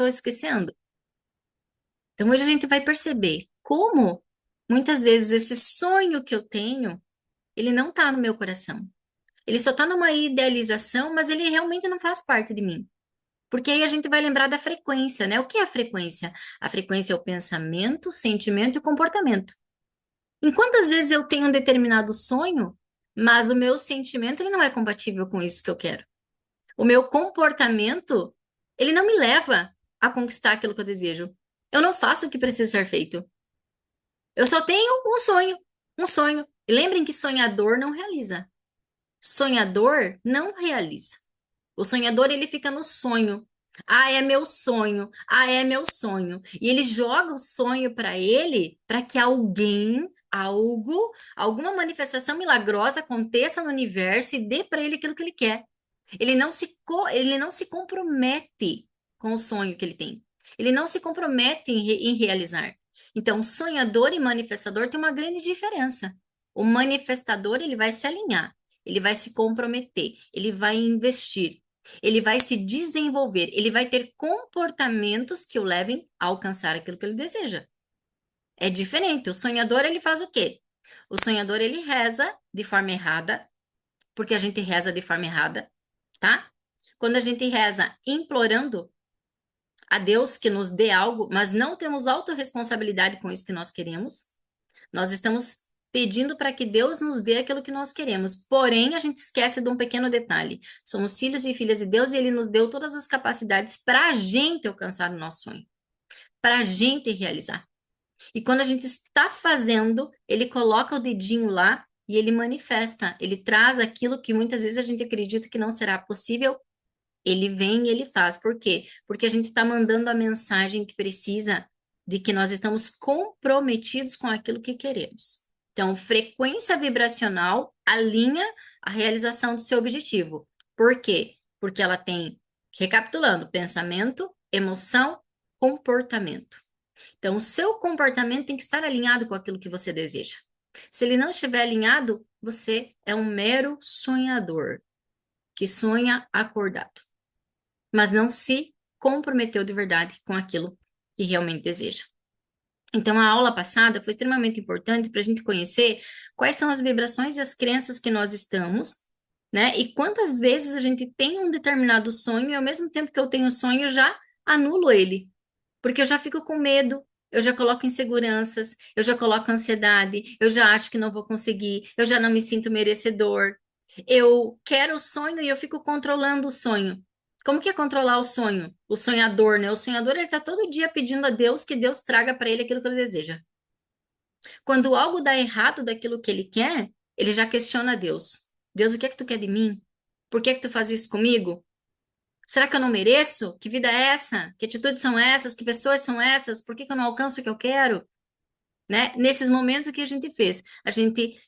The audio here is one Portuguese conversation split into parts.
estou esquecendo. Então, hoje a gente vai perceber como, muitas vezes, esse sonho que eu tenho, ele não está no meu coração. Ele só está numa idealização, mas ele realmente não faz parte de mim. Porque aí a gente vai lembrar da frequência, né? O que é a frequência? A frequência é o pensamento, sentimento e comportamento. Em quantas vezes eu tenho um determinado sonho, mas o meu sentimento ele não é compatível com isso que eu quero. O meu comportamento, ele não me leva a conquistar aquilo que eu desejo. Eu não faço o que precisa ser feito. Eu só tenho um sonho, um sonho. E lembrem que sonhador não realiza. Sonhador não realiza. O sonhador, ele fica no sonho. Ah, é meu sonho. Ah, é meu sonho. E ele joga o sonho para ele, para que alguém, algo, alguma manifestação milagrosa aconteça no universo e dê para ele aquilo que ele quer. Ele não se compromete com o sonho que ele tem. Ele não se compromete em realizar. Então, sonhador e manifestador tem uma grande diferença. O manifestador, ele vai se alinhar, ele vai se comprometer, ele vai investir, ele vai se desenvolver, ele vai ter comportamentos que o levem a alcançar aquilo que ele deseja. É diferente. O sonhador, ele faz o quê? O sonhador, ele reza de forma errada, porque a gente reza de forma errada, tá? Quando a gente reza implorando a Deus que nos dê algo, mas não temos autorresponsabilidade com isso que nós queremos, nós estamos pedindo para que Deus nos dê aquilo que nós queremos. Porém, a gente esquece de um pequeno detalhe. Somos filhos e filhas de Deus e Ele nos deu todas as capacidades para a gente alcançar o nosso sonho, para a gente realizar. E quando a gente está fazendo, Ele coloca o dedinho lá e Ele manifesta. Ele traz aquilo que muitas vezes a gente acredita que não será possível. Ele vem e ele faz. Por quê? Porque a gente está mandando a mensagem que precisa de que nós estamos comprometidos com aquilo que queremos. Então, frequência vibracional alinha a realização do seu objetivo. Por quê? Porque ela tem, recapitulando, pensamento, emoção, comportamento. Então, o seu comportamento tem que estar alinhado com aquilo que você deseja. Se ele não estiver alinhado, você é um mero sonhador que sonha acordado, mas não se comprometeu de verdade com aquilo que realmente deseja. Então, a aula passada foi extremamente importante para a gente conhecer quais são as vibrações e as crenças que nós estamos, né? E quantas vezes a gente tem um determinado sonho e ao mesmo tempo que eu tenho o sonho, eu já anulo ele, porque eu já fico com medo, eu já coloco inseguranças, eu já coloco ansiedade, eu já acho que não vou conseguir, eu já não me sinto merecedor. Eu quero o sonho e eu fico controlando o sonho. Como que é controlar o sonho? O sonhador, né? O sonhador, ele está todo dia pedindo a Deus que Deus traga para ele aquilo que ele deseja. Quando algo dá errado daquilo que ele quer, ele já questiona Deus. Deus, o que é que tu quer de mim? Por que é que tu faz isso comigo? Será que eu não mereço? Que vida é essa? Que atitudes são essas? Que pessoas são essas? Por que que eu não alcanço o que eu quero? Né? Nesses momentos, o que a gente fez? A gente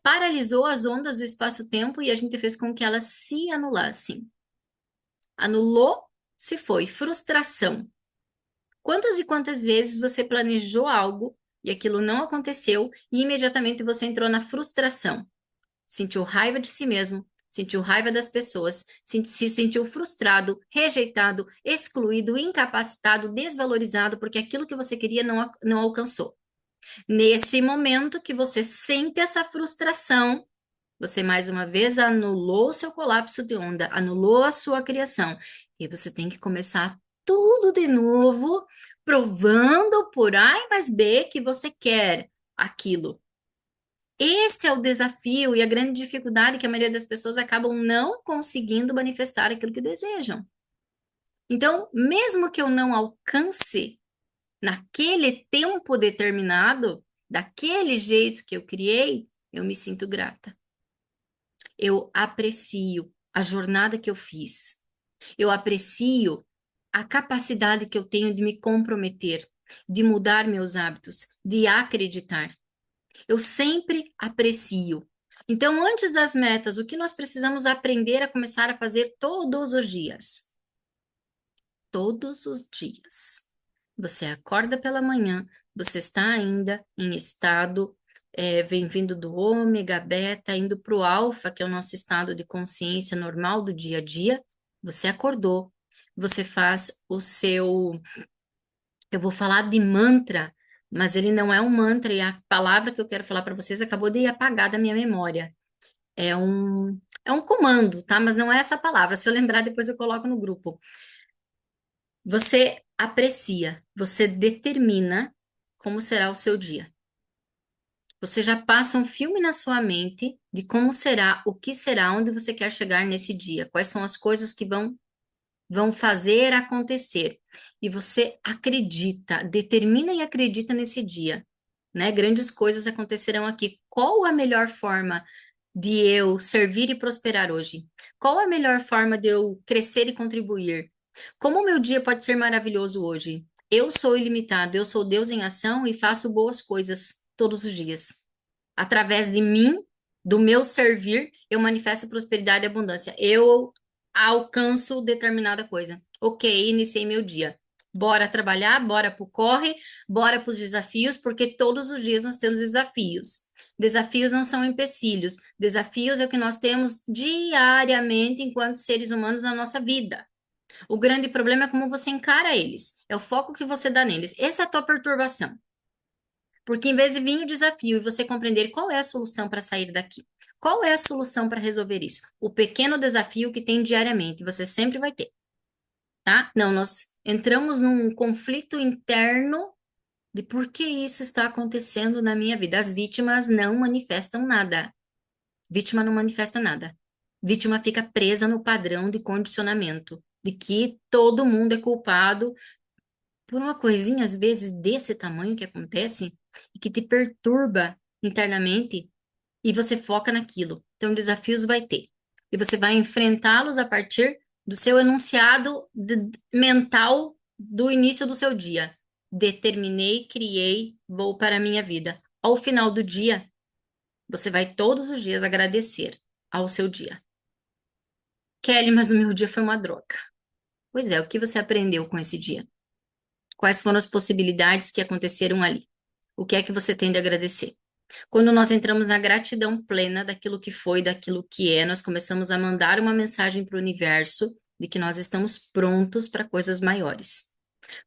paralisou as ondas do espaço-tempo e a gente fez com que elas se anulassem. Anulou, se foi. Frustração. Quantas e quantas vezes você planejou algo e aquilo não aconteceu e imediatamente você entrou na frustração? Sentiu raiva de si mesmo, sentiu raiva das pessoas, se sentiu frustrado, rejeitado, excluído, incapacitado, desvalorizado, porque aquilo que você queria não alcançou. Nesse momento que você sente essa frustração, você mais uma vez anulou o seu colapso de onda, anulou a sua criação. E você tem que começar tudo de novo, provando por A e mais B que você quer aquilo. Esse é o desafio e a grande dificuldade que a maioria das pessoas acabam não conseguindo manifestar aquilo que desejam. Então, mesmo que eu não alcance naquele tempo determinado, daquele jeito que eu criei, eu me sinto grata. Eu aprecio a jornada que eu fiz. Eu aprecio a capacidade que eu tenho de me comprometer, de mudar meus hábitos, de acreditar. Eu sempre aprecio. Então, antes das metas, o que nós precisamos aprender a começar a fazer todos os dias? Todos os dias. Você acorda pela manhã, você está ainda em estado, vem vindo do ômega, beta, indo para o alfa, que é o nosso estado de consciência normal do dia a dia. Você acordou, você faz o seu, eu vou falar de mantra, mas ele não é um mantra, e a palavra que eu quero falar para vocês acabou de apagar da minha memória. É um comando, tá? Mas não é essa palavra. Se eu lembrar, depois eu coloco no grupo. Você aprecia, você determina como será o seu dia. Você já passa um filme na sua mente de como será, o que será, onde você quer chegar nesse dia, quais são as coisas que vão fazer acontecer. E você acredita, determina e acredita nesse dia, né? Grandes coisas acontecerão aqui. Qual a melhor forma de eu servir e prosperar hoje? Qual a melhor forma de eu crescer e contribuir? Como o meu dia pode ser maravilhoso hoje? Eu sou ilimitado, eu sou Deus em ação e faço boas coisas todos os dias. Através de mim, do meu servir, eu manifesto prosperidade e abundância. Eu alcanço determinada coisa. Ok, iniciei meu dia. Bora trabalhar, bora pro corre, bora para os desafios, porque todos os dias nós temos desafios. Desafios não são empecilhos, desafios é o que nós temos diariamente enquanto seres humanos na nossa vida. O grande problema é como você encara eles, é o foco que você dá neles. Essa é a tua perturbação. Porque em vez de vir o desafio e você compreender qual é a solução para sair daqui, qual é a solução para resolver isso? O pequeno desafio que tem diariamente, você sempre vai ter, tá? Não, nós entramos num conflito interno de por que isso está acontecendo na minha vida. As vítimas não manifestam nada. Vítima não manifesta nada. Vítima fica presa no padrão de condicionamento, de que todo mundo é culpado por uma coisinha, às vezes, desse tamanho que acontece e que te perturba internamente e você foca naquilo. Então, desafios vai ter. E você vai enfrentá-los a partir do seu enunciado mental do início do seu dia. Determinei, criei, vou para a minha vida. Ao final do dia, você vai todos os dias agradecer ao seu dia. Kelly, mas o meu dia foi uma droga. Pois é, o que você aprendeu com esse dia? Quais foram as possibilidades que aconteceram ali? O que é que você tem de agradecer? Quando nós entramos na gratidão plena daquilo que foi, daquilo que é, nós começamos a mandar uma mensagem para o universo de que nós estamos prontos para coisas maiores.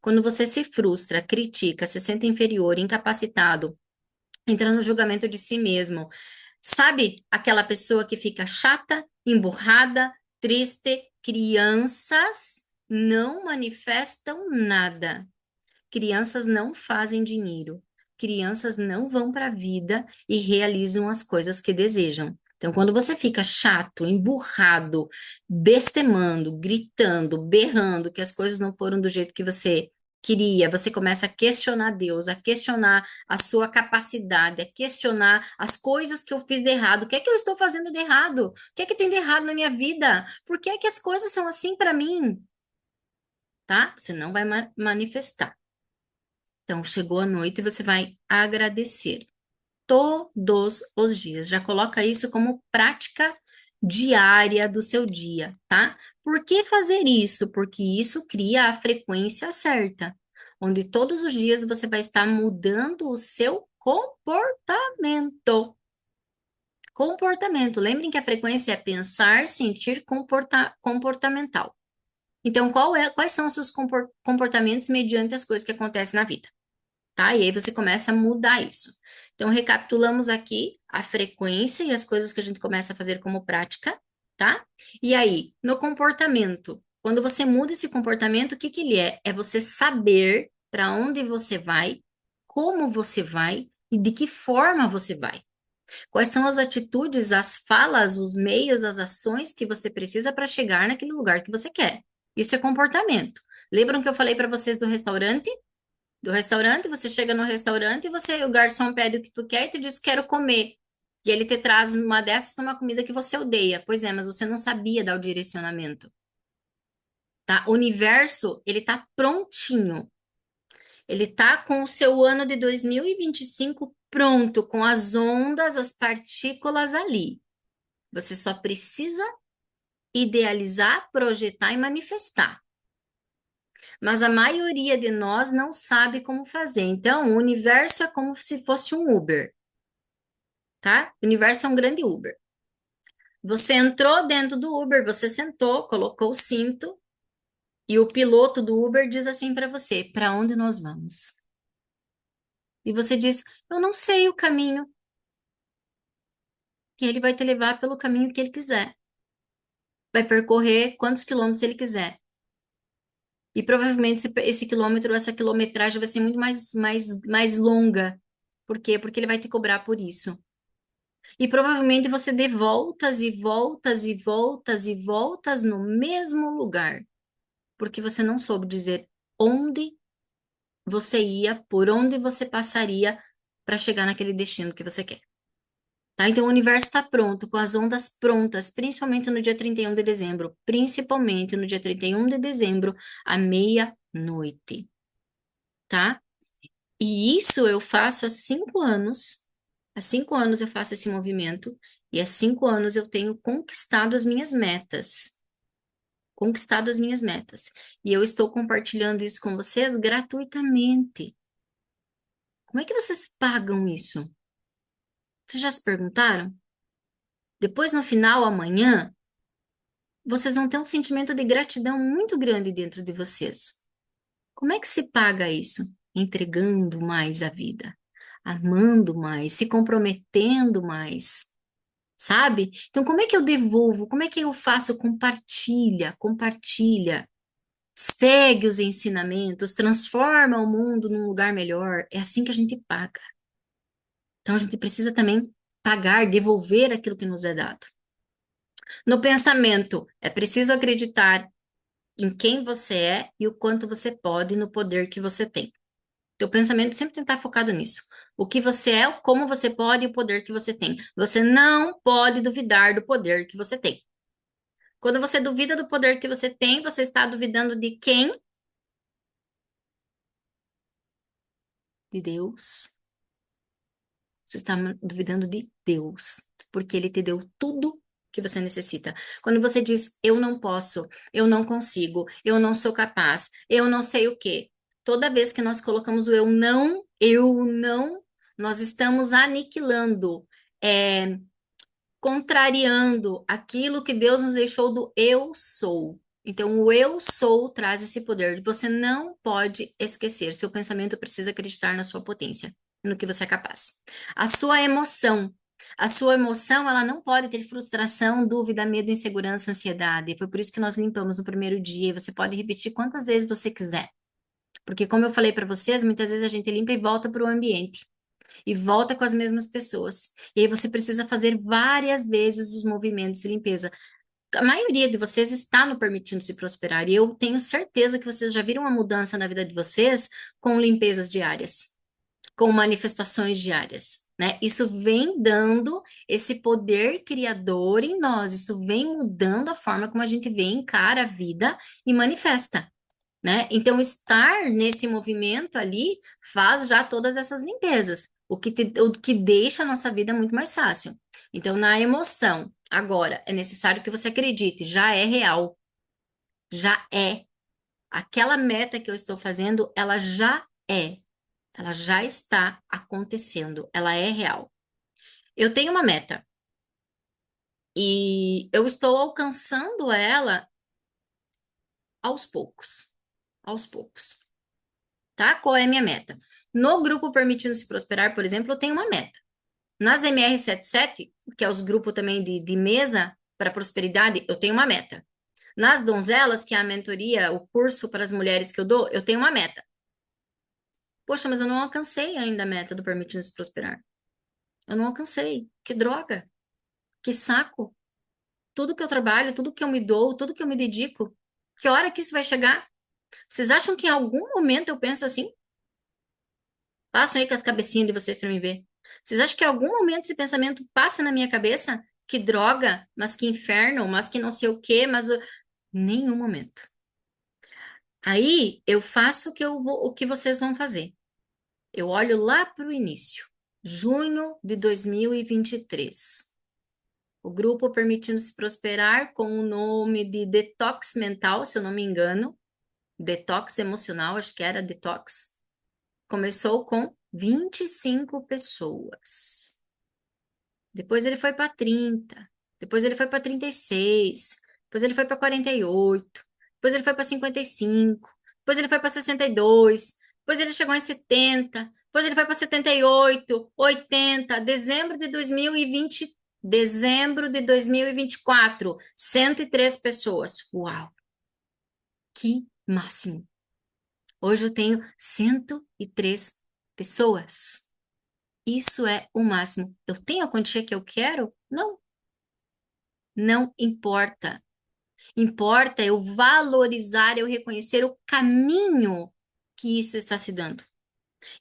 Quando você se frustra, critica, se sente inferior, incapacitado, entra no julgamento de si mesmo, sabe aquela pessoa que fica chata, emburrada, triste? Crianças não manifestam nada. Crianças não fazem dinheiro. Crianças não vão para a vida e realizam as coisas que desejam. Então, quando você fica chato, emburrado, bestemando, gritando, berrando que as coisas não foram do jeito que você queria, você começa a questionar Deus, a questionar a sua capacidade, a questionar as coisas que eu fiz de errado. O que é que eu estou fazendo de errado? O que é que tem de errado na minha vida? Por que é que as coisas são assim para mim? Tá? Você não vai manifestar. Então, chegou a noite e você vai agradecer todos os dias. Já coloca isso como prática diária do seu dia, tá? Por que fazer isso? Porque isso cria a frequência certa, onde todos os dias você vai estar mudando o seu comportamento. Comportamento. Lembrem que a frequência é pensar, sentir, comportamental. Então, quais são os seus comportamentos mediante as coisas que acontecem na vida? Tá? E aí você começa a mudar isso. Então, recapitulamos aqui a frequência e as coisas que a gente começa a fazer como prática, tá? E aí, no comportamento, quando você muda esse comportamento, o que que ele é? É você saber para onde você vai, como você vai e de que forma você vai. Quais são as atitudes, as falas, os meios, as ações que você precisa para chegar naquele lugar que você quer. Isso é comportamento. Lembram que eu falei para vocês do restaurante? Do restaurante, você chega no restaurante e o garçom pede o que tu quer e tu diz quero comer. E ele te traz uma dessas uma comida que você odeia. Pois é, mas você não sabia dar o direcionamento, tá? O universo, ele tá prontinho. Ele tá com o seu ano de 2025 pronto, com as ondas, as partículas ali. Você só precisa idealizar, projetar e manifestar. Mas a maioria de nós não sabe como fazer. Então, o universo é como se fosse um Uber, tá? O universo é um grande Uber. Você entrou dentro do Uber, você sentou, colocou o cinto, E o piloto do Uber diz assim para você: para onde nós vamos? E você diz: eu não sei o caminho. E ele vai te levar pelo caminho que ele quiser. Vai percorrer quantos quilômetros ele quiser. E provavelmente esse quilômetro, essa quilometragem vai ser muito mais longa. Por quê? Porque ele vai te cobrar por isso. E provavelmente você dê voltas e voltas e voltas e voltas no mesmo lugar, porque você não soube dizer onde você ia, por onde você passaria para chegar naquele destino que você quer. Tá? Então, o universo está pronto, com as ondas prontas, principalmente no dia 31 de dezembro, principalmente no dia 31 de dezembro, à meia-noite, tá? E isso eu faço há 5 anos. Há 5 anos eu faço esse movimento e há 5 anos eu tenho conquistado as minhas metas. Conquistado as minhas metas. E eu estou compartilhando isso com vocês gratuitamente. Como é que vocês pagam isso? Vocês já se perguntaram? Depois, no final, amanhã, vocês vão ter um sentimento de gratidão muito grande dentro de vocês. Como é que se paga isso? Entregando mais a vida, amando mais, se comprometendo mais, sabe? Então, como é que eu devolvo? Como é que eu faço? Compartilha, compartilha. Segue os ensinamentos, transforma o mundo num lugar melhor. É assim que a gente paga. Então, a gente precisa também pagar, devolver aquilo que nos é dado. No pensamento, é preciso acreditar em quem você é e o quanto você pode no poder que você tem. Teu pensamento sempre tem que estar focado nisso. O que você é, como você pode e o poder que você tem. Você não pode duvidar do poder que você tem. Quando você duvida do poder que você tem, você está duvidando de quem? De Deus. Você está duvidando de Deus, porque Ele te deu tudo que você necessita. Quando você diz, eu não posso, eu não consigo, eu não sou capaz, eu não sei o quê, toda vez que nós colocamos o eu não, nós estamos aniquilando, contrariando aquilo que Deus nos deixou do eu sou. Então, o eu sou traz esse poder. Você não pode esquecer. Seu pensamento precisa acreditar na sua potência, no que você é capaz. A sua emoção. A sua emoção, ela não pode ter frustração, dúvida, medo, insegurança, ansiedade. Foi por isso que nós limpamos no primeiro dia. Você pode repetir quantas vezes você quiser. Porque, como eu falei para vocês, muitas vezes a gente limpa e volta para o ambiente e volta com as mesmas pessoas. E aí você precisa fazer várias vezes os movimentos de limpeza. A maioria de vocês está no Permitindo Se Prosperar, e eu tenho certeza que vocês já viram uma mudança na vida de vocês com limpezas diárias, com manifestações diárias. Né? Isso vem dando esse poder criador em nós, isso vem mudando a forma como a gente vê, encara a vida e manifesta. Né? Então, estar nesse movimento ali faz já todas essas limpezas, o que deixa a nossa vida muito mais fácil. Então, na emoção, agora, é necessário que você acredite, já é real, já é. Aquela meta que eu estou fazendo, ela já está acontecendo, ela é real. Eu tenho uma meta e eu estou alcançando ela aos poucos, aos poucos. Tá? Qual é a minha meta? No grupo Permitindo Se Prosperar, por exemplo, eu tenho uma meta. Nas MR77, que é os grupos também de mesa para prosperidade, eu tenho uma meta. Nas donzelas, que é a mentoria, o curso para as mulheres que eu tenho uma meta. Poxa, mas eu não alcancei ainda a meta do Permitindo Se Prosperar. Eu não alcancei. Que droga, que saco. Tudo que eu trabalho, tudo que eu me dou, tudo que eu me dedico, que hora que isso vai chegar? Vocês acham que em algum momento eu penso assim? Passam aí com as cabecinhas de vocês para me ver. Vocês acham que em algum momento esse pensamento passa na minha cabeça? Que droga, mas que inferno, mas que não sei o quê, mas nenhum momento. Aí eu faço o que vocês vão fazer. Eu olho lá para o início, junho de 2023. O grupo Permitindo Se Prosperar, com o nome de Detox Mental, se eu não me engano, Detox Emocional, acho que era Detox. Começou com 25 pessoas. Depois ele foi para 30. Depois ele foi para 36. Depois ele foi para 48. depois ele foi para 55, depois ele foi para 62, depois ele chegou em 70, depois ele foi para 78, 80, dezembro de 2024, 103 pessoas. Uau, que máximo! Hoje eu tenho 103 pessoas. Isso é o máximo. Eu tenho a quantia que eu quero? Não, não importa. Importa eu valorizar, eu reconhecer o caminho que isso está se dando.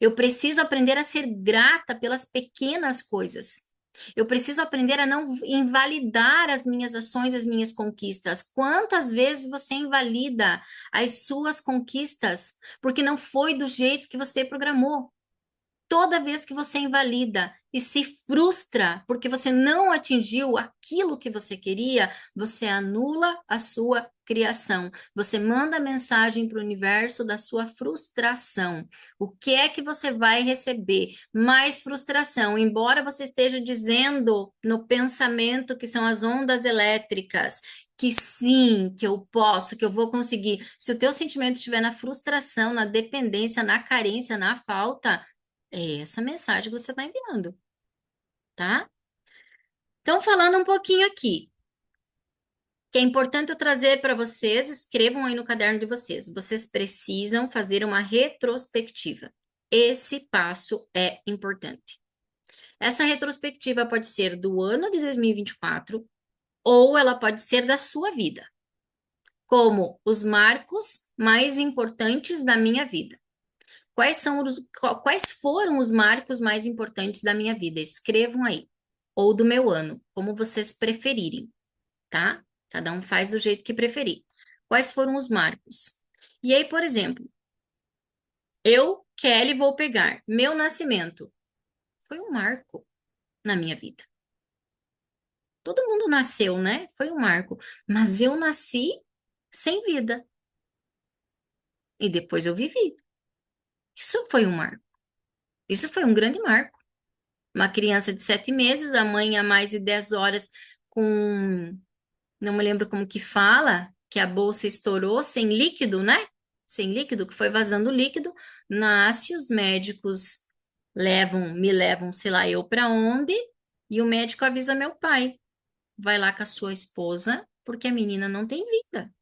Eu preciso aprender a ser grata pelas pequenas coisas. Eu preciso aprender a não invalidar as minhas ações, as minhas conquistas. Quantas vezes você invalida as suas conquistas porque não foi do jeito que você programou? Toda vez que você invalida e se frustra porque você não atingiu aquilo que você queria, você anula a sua criação. Você manda a mensagem para o universo da sua frustração. O que é que você vai receber? Mais frustração, embora você esteja dizendo no pensamento que são as ondas elétricas. Que sim, que eu posso, que eu vou conseguir. Se o teu sentimento estiver na frustração, na dependência, na carência, na falta, é essa mensagem que você está enviando, tá? Então, falando um pouquinho aqui, que é importante eu trazer para vocês, escrevam aí no caderno de vocês. Vocês precisam fazer uma retrospectiva. Esse passo é importante. Essa retrospectiva pode ser do ano de 2024 ou ela pode ser da sua vida, como os marcos mais importantes da minha vida. Quais foram os marcos mais importantes da minha vida? Escrevam aí. Ou do meu ano, como vocês preferirem, tá? Cada um faz do jeito que preferir. Quais foram os marcos? E aí, por exemplo, eu, Kelly, vou pegar meu nascimento. Foi um marco na minha vida. Todo mundo nasceu, né? Foi um marco. Mas eu nasci sem vida. E depois eu vivi. Isso foi um marco. Isso foi um grande marco. Uma criança de 7 meses, a mãe há mais de 10 horas com, não me lembro como que fala, que a bolsa estourou sem líquido, né? Sem líquido, que foi vazando líquido, nasce, os médicos me levam, sei lá, eu para onde, e o médico avisa meu pai, vai lá com a sua esposa, porque a menina não tem vida.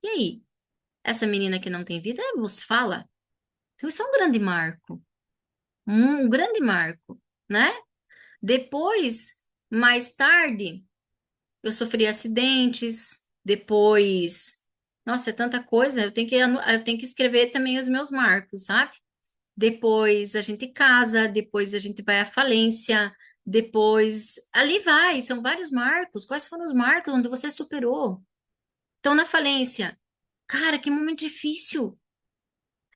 E aí? Essa menina que não tem vida, vos fala? Então, isso é um grande marco, um grande marco, né? Depois, mais tarde, eu sofri acidentes, depois, nossa, é tanta coisa, eu tenho que escrever também os meus marcos, sabe? Depois a gente casa, depois a gente vai à falência, depois ali vai, são vários marcos. Quais foram os marcos onde você superou? Então, na falência, cara, que momento difícil.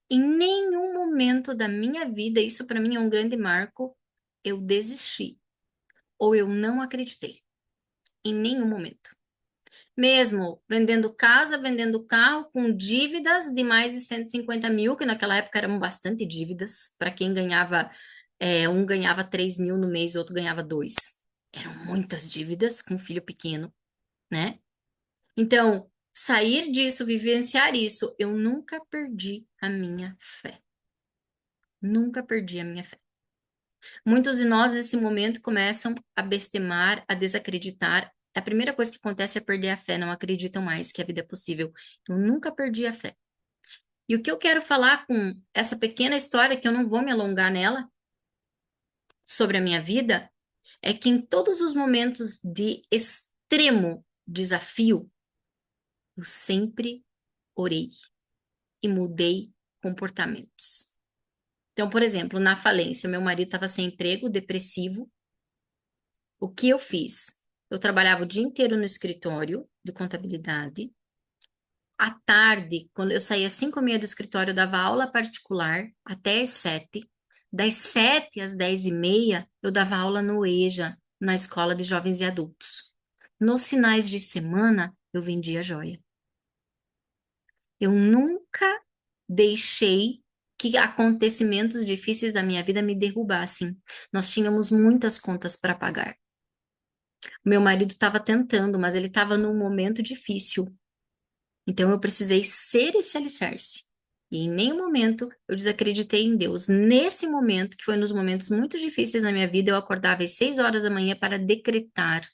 Em nenhum momento da minha vida, isso para mim é um grande marco, eu desisti ou eu não acreditei. Em nenhum momento. Mesmo vendendo casa, vendendo carro, com dívidas de mais de 150 mil, que naquela época eram bastante dívidas, para quem ganhava, um ganhava 3 mil no mês, outro ganhava 2. Eram muitas dívidas com um filho pequeno, né? Então, sair disso, vivenciar isso, eu nunca perdi a minha fé. Nunca perdi a minha fé. Muitos de nós, nesse momento, começam a bestemar, a desacreditar. A primeira coisa que acontece é perder a fé, não acreditam mais que a vida é possível. Eu nunca perdi a fé. E o que eu quero falar com essa pequena história, que eu não vou me alongar nela, sobre a minha vida, é que em todos os momentos de extremo desafio, eu sempre orei e mudei comportamentos. Então, por exemplo, na falência, meu marido estava sem emprego, depressivo. O que eu fiz? Eu trabalhava o dia inteiro no escritório de contabilidade. À tarde, quando eu saía às 5h30 do escritório, eu dava aula particular até às 7. Das 7 às 10h30, eu dava aula no EJA, na Escola de Jovens e Adultos. Nos finais de semana, eu vendia joia. Eu nunca deixei que acontecimentos difíceis da minha vida me derrubassem. Nós tínhamos muitas contas para pagar. Meu marido estava tentando, mas ele estava num momento difícil. Então eu precisei ser esse alicerce. E em nenhum momento eu desacreditei em Deus. Nesse momento, que foi nos momentos muito difíceis da minha vida, eu acordava às 6 horas da manhã para decretar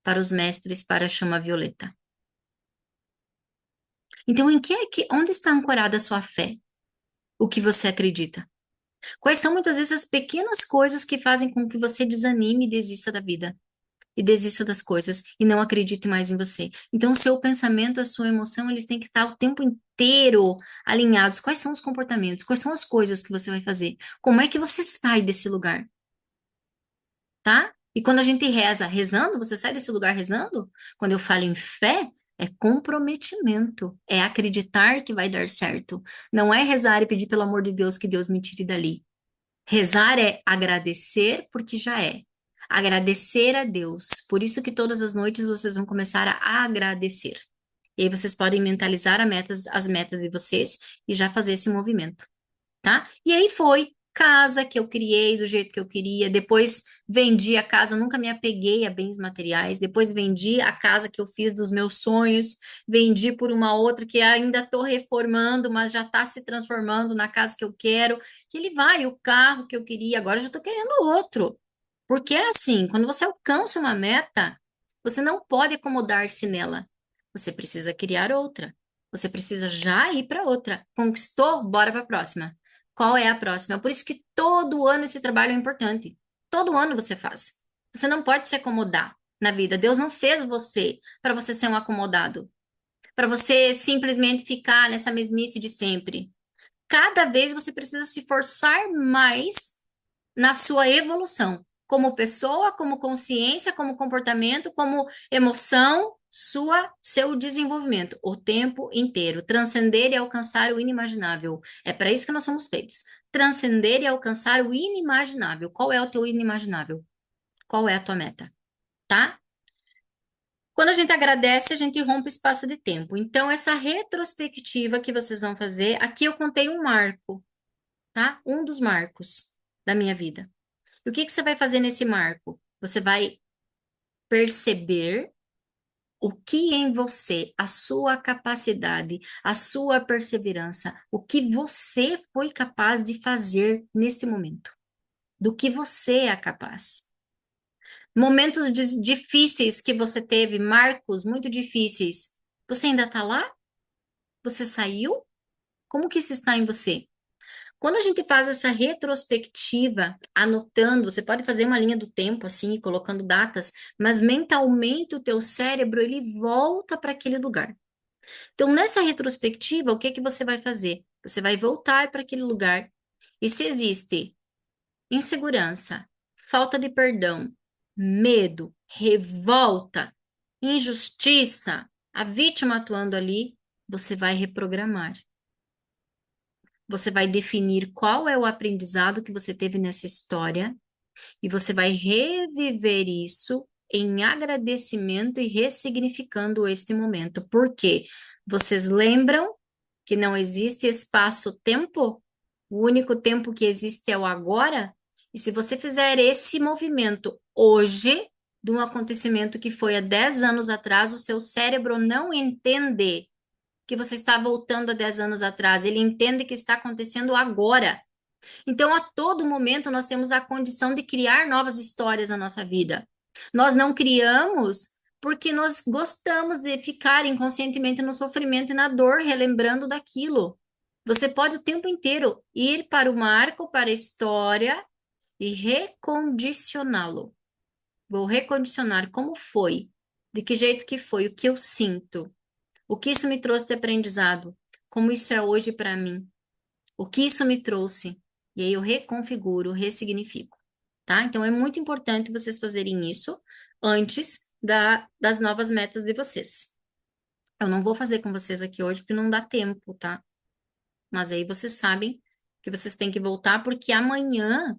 para os mestres para a chama violeta. Então, onde está ancorada a sua fé? O que você acredita? Quais são muitas vezes as pequenas coisas que fazem com que você desanime e desista da vida? E desista das coisas e não acredite mais em você. Então, o seu pensamento, a sua emoção, eles têm que estar o tempo inteiro alinhados. Quais são os comportamentos? Quais são as coisas que você vai fazer? Como é que você sai desse lugar, tá? E quando a gente reza, rezando, você sai desse lugar rezando? Quando eu falo em fé, é comprometimento, é acreditar que vai dar certo. Não é rezar e pedir pelo amor de Deus que Deus me tire dali. Rezar é agradecer porque já é. Agradecer a Deus. Por isso que todas as noites vocês vão começar a agradecer. E aí vocês podem mentalizar as metas de vocês e já fazer esse movimento, tá? E aí foi casa que eu criei do jeito que eu queria. Depois vendi a casa, nunca me apeguei a bens materiais. Depois vendi a casa que eu fiz dos meus sonhos, vendi por uma outra que ainda estou reformando, mas já está se transformando na casa que eu quero. Que ele vai, o carro que eu queria, agora eu já estou querendo outro. Porque é assim, quando você alcança uma meta, você não pode acomodar-se nela. Você precisa criar outra. Você precisa já ir para outra. Conquistou? Bora para a próxima. Qual é a próxima? Por isso que todo ano esse trabalho é importante. Todo ano você faz. Você não pode se acomodar na vida. Deus não fez você para você ser um acomodado, para você simplesmente ficar nessa mesmice de sempre. Cada vez você precisa se forçar mais na sua evolução, como pessoa, como consciência, como comportamento, como emoção, seu desenvolvimento, o tempo inteiro, transcender e alcançar o inimaginável. É para isso que nós somos feitos. Transcender e alcançar o inimaginável. Qual é o teu inimaginável? Qual é a tua meta? Tá? Quando a gente agradece, a gente rompe espaço de tempo. Então, essa retrospectiva que vocês vão fazer, aqui eu contei um marco, tá? Um dos marcos da minha vida. E o que que você vai fazer nesse marco? Você vai perceber o que em você, a sua capacidade, a sua perseverança, o que você foi capaz de fazer neste momento, do que você é capaz. Momentos difíceis que você teve, marcos muito difíceis, você ainda está lá? Você saiu? Como que isso está em você? Quando a gente faz essa retrospectiva, anotando, você pode fazer uma linha do tempo assim, colocando datas, mas mentalmente o teu cérebro ele volta para aquele lugar. Então, nessa retrospectiva, o que que você vai fazer? Você vai voltar para aquele lugar e se existe insegurança, falta de perdão, medo, revolta, injustiça, a vítima atuando ali, você vai reprogramar. Você vai definir qual é o aprendizado que você teve nessa história e você vai reviver isso em agradecimento e ressignificando esse momento. Por quê? Vocês lembram que não existe espaço-tempo? O único tempo que existe é o agora? E se você fizer esse movimento hoje, de um acontecimento que foi há 10 anos atrás, o seu cérebro não entende que você está voltando a 10 anos atrás, ele entende que está acontecendo agora. Então, a todo momento, nós temos a condição de criar novas histórias na nossa vida. Nós não criamos porque nós gostamos de ficar inconscientemente no sofrimento e na dor, relembrando daquilo. Você pode o tempo inteiro ir para o marco, para a história e recondicioná-lo. Vou recondicionar como foi, de que jeito que foi, o que eu sinto, o que isso me trouxe de aprendizado, como isso é hoje para mim. O que isso me trouxe? E aí eu reconfiguro, ressignifico, tá? Então é muito importante vocês fazerem isso antes das novas metas de vocês. Eu não vou fazer com vocês aqui hoje porque não dá tempo, tá? Mas aí vocês sabem que vocês têm que voltar porque amanhã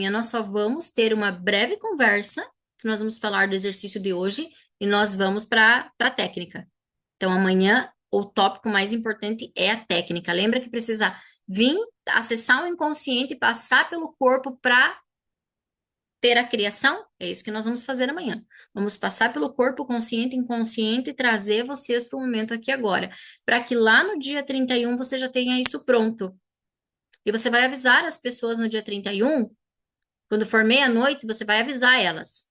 nós só vamos ter uma breve conversa, que nós vamos falar do exercício de hoje e nós vamos para a técnica. Então, amanhã, o tópico mais importante é a técnica. Lembra que precisa vir, acessar o inconsciente, passar pelo corpo para ter a criação? É isso que nós vamos fazer amanhã. Vamos passar pelo corpo consciente e inconsciente e trazer vocês para o momento aqui e agora, para que lá no dia 31 você já tenha isso pronto. E você vai avisar as pessoas no dia 31, quando for meia-noite, você vai avisar elas,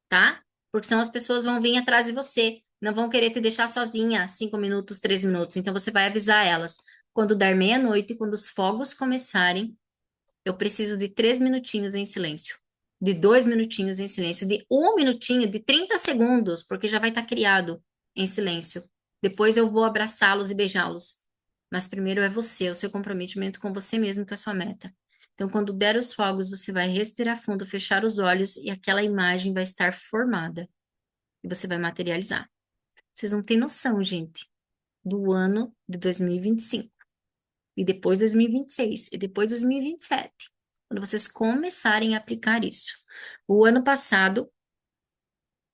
tá? Porque senão as pessoas vão vir atrás de você, não vão querer te deixar sozinha 5 minutos, 3 minutos. Então você vai avisar elas. Quando der meia-noite, quando os fogos começarem, eu preciso de 3 minutinhos em silêncio, de 2 minutinhos em silêncio, de 1 minutinho, de 30 segundos, porque já vai estar criado em silêncio. Depois eu vou abraçá-los e beijá-los. Mas primeiro é você, o seu comprometimento com você mesmo, com a sua meta. Então, quando der os fogos, você vai respirar fundo, fechar os olhos e aquela imagem vai estar formada. E você vai materializar. Vocês não têm noção, gente, do ano de 2025. E depois 2026, e depois 2027, quando vocês começarem a aplicar isso. O ano passado,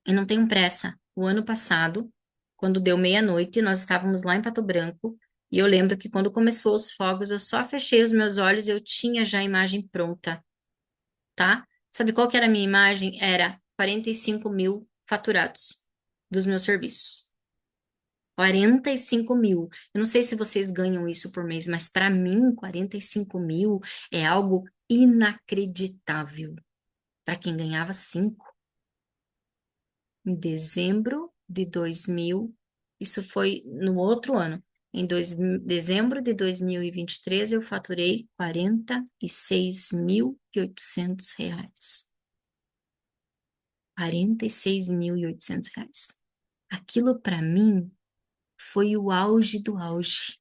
e não tenho pressa, o ano passado, quando deu meia-noite, nós estávamos lá em Pato Branco, e eu lembro que quando começou os fogos, eu só fechei os meus olhos e eu tinha já a imagem pronta, tá? Sabe qual que era a minha imagem? Era 45 mil faturados dos meus serviços. 45 mil. Eu não sei se vocês ganham isso por mês, mas para mim, 45 mil é algo inacreditável. Para quem ganhava 5. Em dezembro de 2000, isso foi no outro ano. Em dezembro de 2023, eu faturei R$ 46.800. R$ 46.800. Aquilo para mim foi o auge do auge.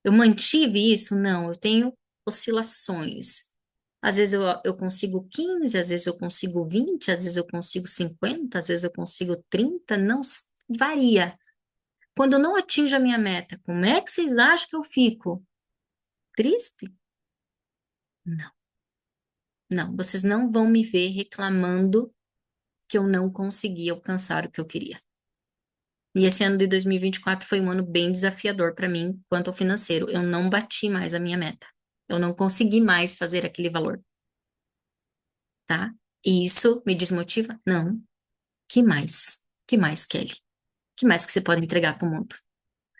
Eu mantive isso? Não, eu tenho oscilações. Às vezes eu consigo 15, às vezes eu consigo 20, às vezes eu consigo 50, às vezes eu consigo 30, não varia. Quando eu não atinjo a minha meta, como é que vocês acham que eu fico? Triste? Não, não, vocês não vão me ver reclamando que eu não consegui alcançar o que eu queria. E esse ano de 2024 foi um ano bem desafiador para mim quanto ao financeiro. Eu não bati mais a minha meta. Eu não consegui mais fazer aquele valor, tá? E isso me desmotiva? Não. Que mais? Que mais, Kelly? Que mais que você pode entregar para o mundo?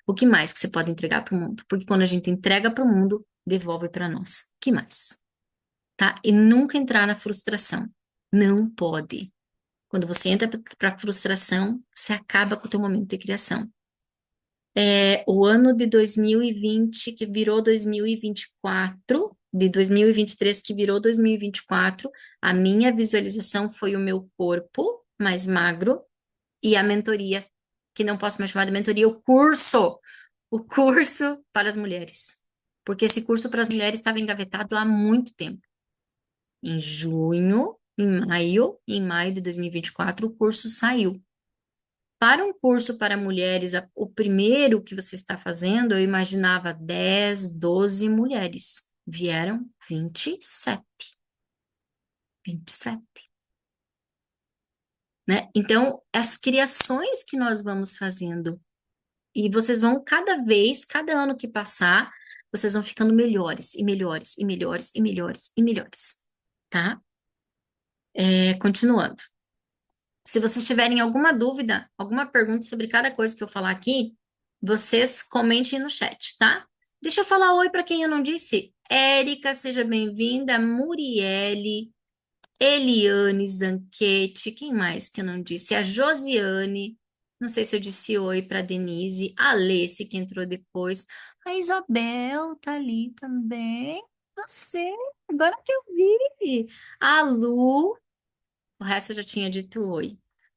O que mais que você pode entregar para o mundo? Porque quando a gente entrega para o mundo, devolve para nós. Que mais? Tá? E nunca entrar na frustração. Não pode. Quando você entra para a frustração, você acaba com o teu momento de criação. O ano de 2020, que virou 2024, de 2023, que virou 2024, a minha visualização foi o meu corpo mais magro e a mentoria, que não posso mais chamar de mentoria, o curso para as mulheres. Porque esse curso para as mulheres estava engavetado há muito tempo. Em junho, em maio de 2024, o curso saiu. Para um curso para mulheres, o primeiro que você está fazendo, eu imaginava 10, 12 mulheres. Vieram 27. 27. Né? Então, as criações que nós vamos fazendo, e vocês vão cada vez, cada ano que passar, vocês vão ficando melhores, e melhores, e melhores, e melhores, e melhores. Tá? Continuando. Se vocês tiverem alguma dúvida, alguma pergunta sobre cada coisa que eu falar aqui, vocês comentem no chat, tá? Deixa eu falar oi para quem eu não disse. Érica, seja bem-vinda. Muriele, Eliane Zanquete, quem mais que eu não disse? A Josiane, não sei se eu disse oi para Denise, a Alessi, que entrou depois. A Isabel tá ali também. Você, agora que eu vi. A Lu, o resto eu já tinha dito oi.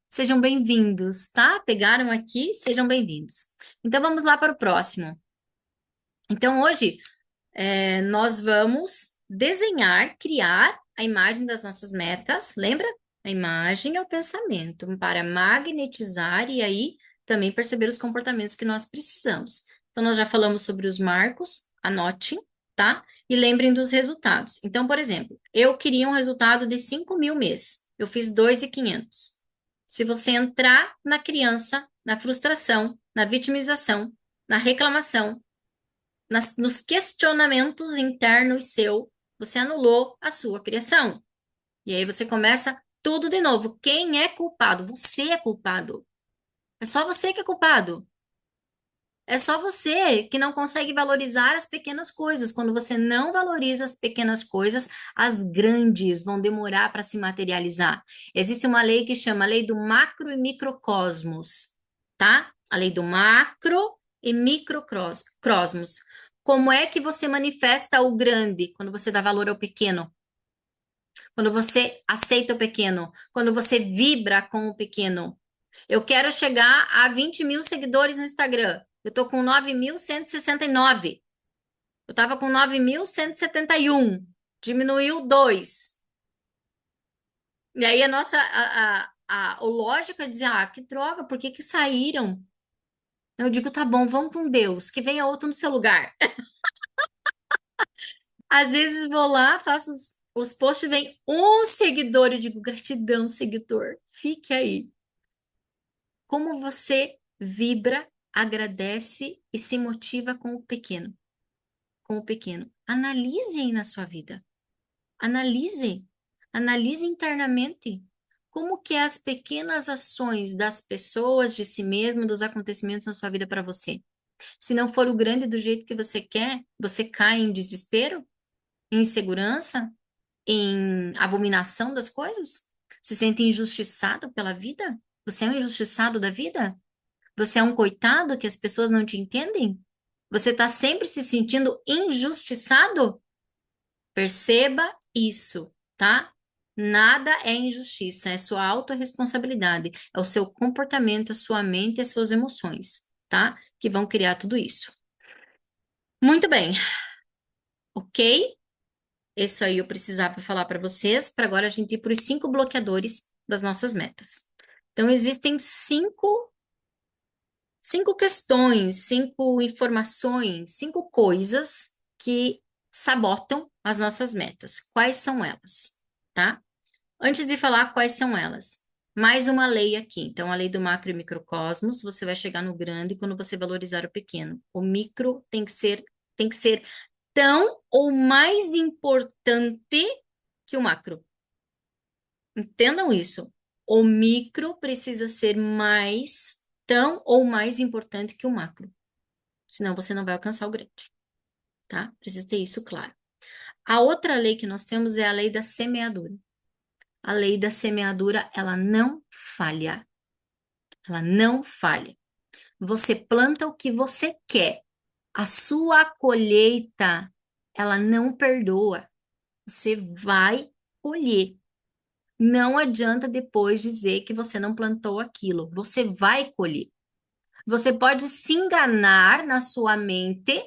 Sejam bem-vindos, tá? Pegaram aqui? Sejam bem-vindos. Então vamos lá para o próximo. Então hoje nós vamos desenhar, criar a imagem das nossas metas. Lembra? A imagem é o pensamento para magnetizar e aí também perceber os comportamentos que nós precisamos. Então nós já falamos sobre os marcos, anote, tá? E lembrem dos resultados. Então, por exemplo, eu queria um resultado de 5 mil mês. Eu fiz 2.500. Se você entrar na criança, na frustração, na vitimização, na reclamação, nos questionamentos internos seu, você anulou a sua criação. E aí você começa tudo de novo. Quem é culpado? Você é culpado. É só você que é culpado. É só você que não consegue valorizar as pequenas coisas. Quando você não valoriza as pequenas coisas, as grandes vão demorar para se materializar. Existe uma lei que chama a lei do macro e microcosmos, tá? A lei do macro e microcosmos. Como é que você manifesta o grande quando você dá valor ao pequeno? Quando você aceita o pequeno, quando você vibra com o pequeno. Eu quero chegar a 20 mil seguidores no Instagram. Eu tô com 9.169. Eu tava com 9.171. Diminuiu 2. E aí a nossa, o lógico é dizer, que droga, por que que saíram? Eu digo, tá bom, vamos com Deus, que venha outro no seu lugar. Às vezes vou lá, faço os posts, vem um seguidor, eu digo, gratidão, seguidor, fique aí. Como você vibra, agradece e se motiva com o pequeno, com o pequeno. Analise aí na sua vida. Analise. Analise internamente. Como que é as pequenas ações das pessoas, de si mesmo, dos acontecimentos na sua vida para você? Se não for o grande do jeito que você quer, você cai em desespero, em insegurança, em abominação das coisas? Se sente injustiçado pela vida? Você é um injustiçado da vida? Você é um coitado que as pessoas não te entendem? Você está sempre se sentindo injustiçado? Perceba isso, tá? Nada é injustiça, é sua autorresponsabilidade, é o seu comportamento, a sua mente e as suas emoções, tá? Que vão criar tudo isso. Muito bem, ok? Isso aí eu precisava falar para vocês, para agora a gente ir para os 5 bloqueadores das nossas metas. Então, existem cinco questões, 5 informações, 5 coisas que sabotam as nossas metas. Quais são elas? Tá? Antes de falar quais são elas, mais uma lei aqui. Então, a lei do macro e microcosmos, você vai chegar no grande quando você valorizar o pequeno. O micro tem que ser tão ou mais importante que o macro. Entendam isso. O micro precisa ser tão ou mais importante que o macro. Senão você não vai alcançar o grande, tá? Precisa ter isso claro. A outra lei que nós temos é a lei da semeadura. A lei da semeadura, ela não falha. Ela não falha. Você planta o que você quer. A sua colheita, ela não perdoa. Você vai colher. Não adianta depois dizer que você não plantou aquilo. Você vai colher. Você pode se enganar na sua mente,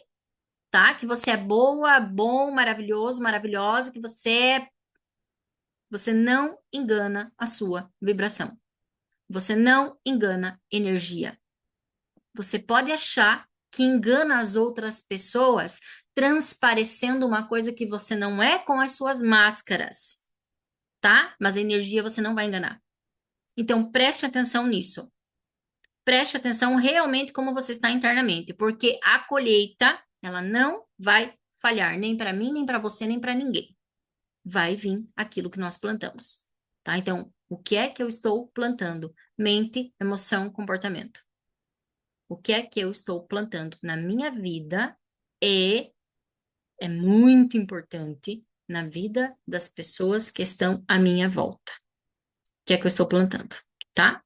tá? Que você é boa, bom, maravilhoso, maravilhosa, que você não engana a sua vibração. Você não engana energia. Você pode achar que engana as outras pessoas transparecendo uma coisa que você não é com as suas máscaras, tá? Mas a energia você não vai enganar. Então preste atenção nisso. Preste atenção realmente como você está internamente, porque a colheita, ela não vai falhar, nem para mim, nem para você, nem para ninguém. Vai vir aquilo que nós plantamos, tá? Então, o que é que eu estou plantando? Mente, emoção, comportamento. O que é que eu estou plantando na minha vida é muito importante na vida das pessoas que estão à minha volta. O que é que eu estou plantando, tá?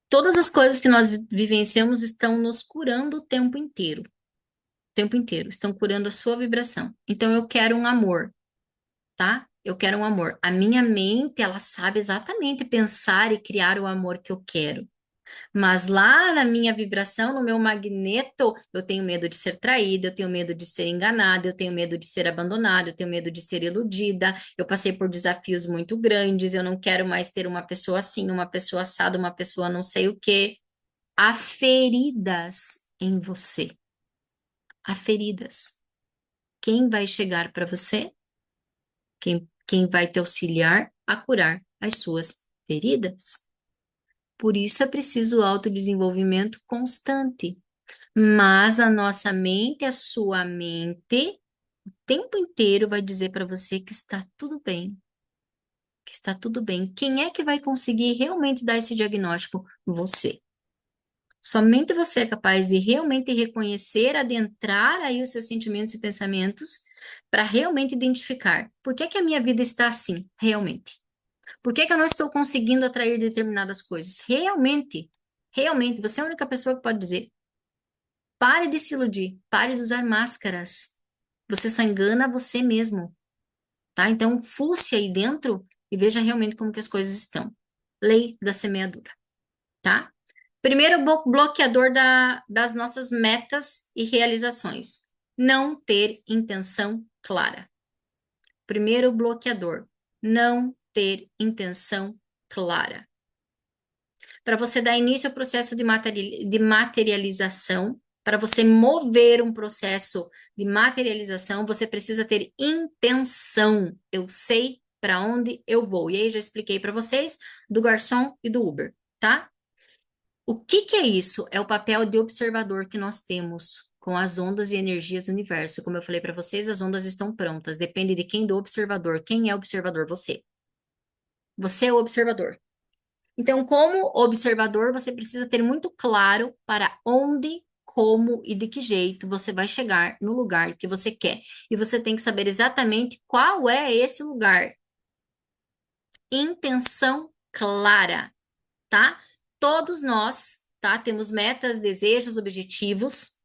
Todas as coisas que nós vivenciamos estão nos curando o tempo inteiro. O tempo inteiro. Estão curando a sua vibração. Então, eu quero um amor, tá? Eu quero um amor. A minha mente, ela sabe exatamente pensar e criar o amor que eu quero. Mas lá na minha vibração, no meu magneto, eu tenho medo de ser traída, eu tenho medo de ser enganada, eu tenho medo de ser abandonada, eu tenho medo de ser iludida. Eu passei por desafios muito grandes, eu não quero mais ter uma pessoa assim, uma pessoa assada, uma pessoa não sei o quê. Há feridas em você. Há feridas. Quem vai chegar para você? Quem vai te auxiliar a curar as suas feridas? Por isso é preciso autodesenvolvimento constante. Mas a nossa mente, a sua mente, tempo inteiro vai dizer para você que está tudo bem, que está tudo bem. Quem é que vai conseguir realmente dar esse diagnóstico? Você. Somente você é capaz de realmente reconhecer, adentrar aí os seus sentimentos e pensamentos para realmente identificar por que que a minha vida está assim, realmente. Por que que eu não estou conseguindo atrair determinadas coisas? Realmente, realmente, você é a única pessoa que pode dizer. Pare de se iludir, pare de usar máscaras. Você só engana você mesmo, tá? Então, fuce aí dentro e veja realmente como que as coisas estão. Lei da semeadura, tá? Primeiro bloqueador das nossas metas e realizações. Não ter intenção clara. Primeiro bloqueador. Não ter intenção clara. Para você dar início ao processo de materialização, para você mover um processo de materialização, você precisa ter intenção. Eu sei para onde eu vou. E aí já expliquei para vocês do garçom e do Uber, tá? O que que é isso? É o papel de observador que nós temos com as ondas e energias do universo. Como eu falei para vocês, as ondas estão prontas. Depende de quem do observador. Quem é o observador? Você. Você é o observador. Então, como observador, você precisa ter muito claro para onde, como e de que jeito você vai chegar no lugar que você quer. E você tem que saber exatamente qual é esse lugar. Intenção clara, tá? Todos nós, tá? Temos metas, desejos, objetivos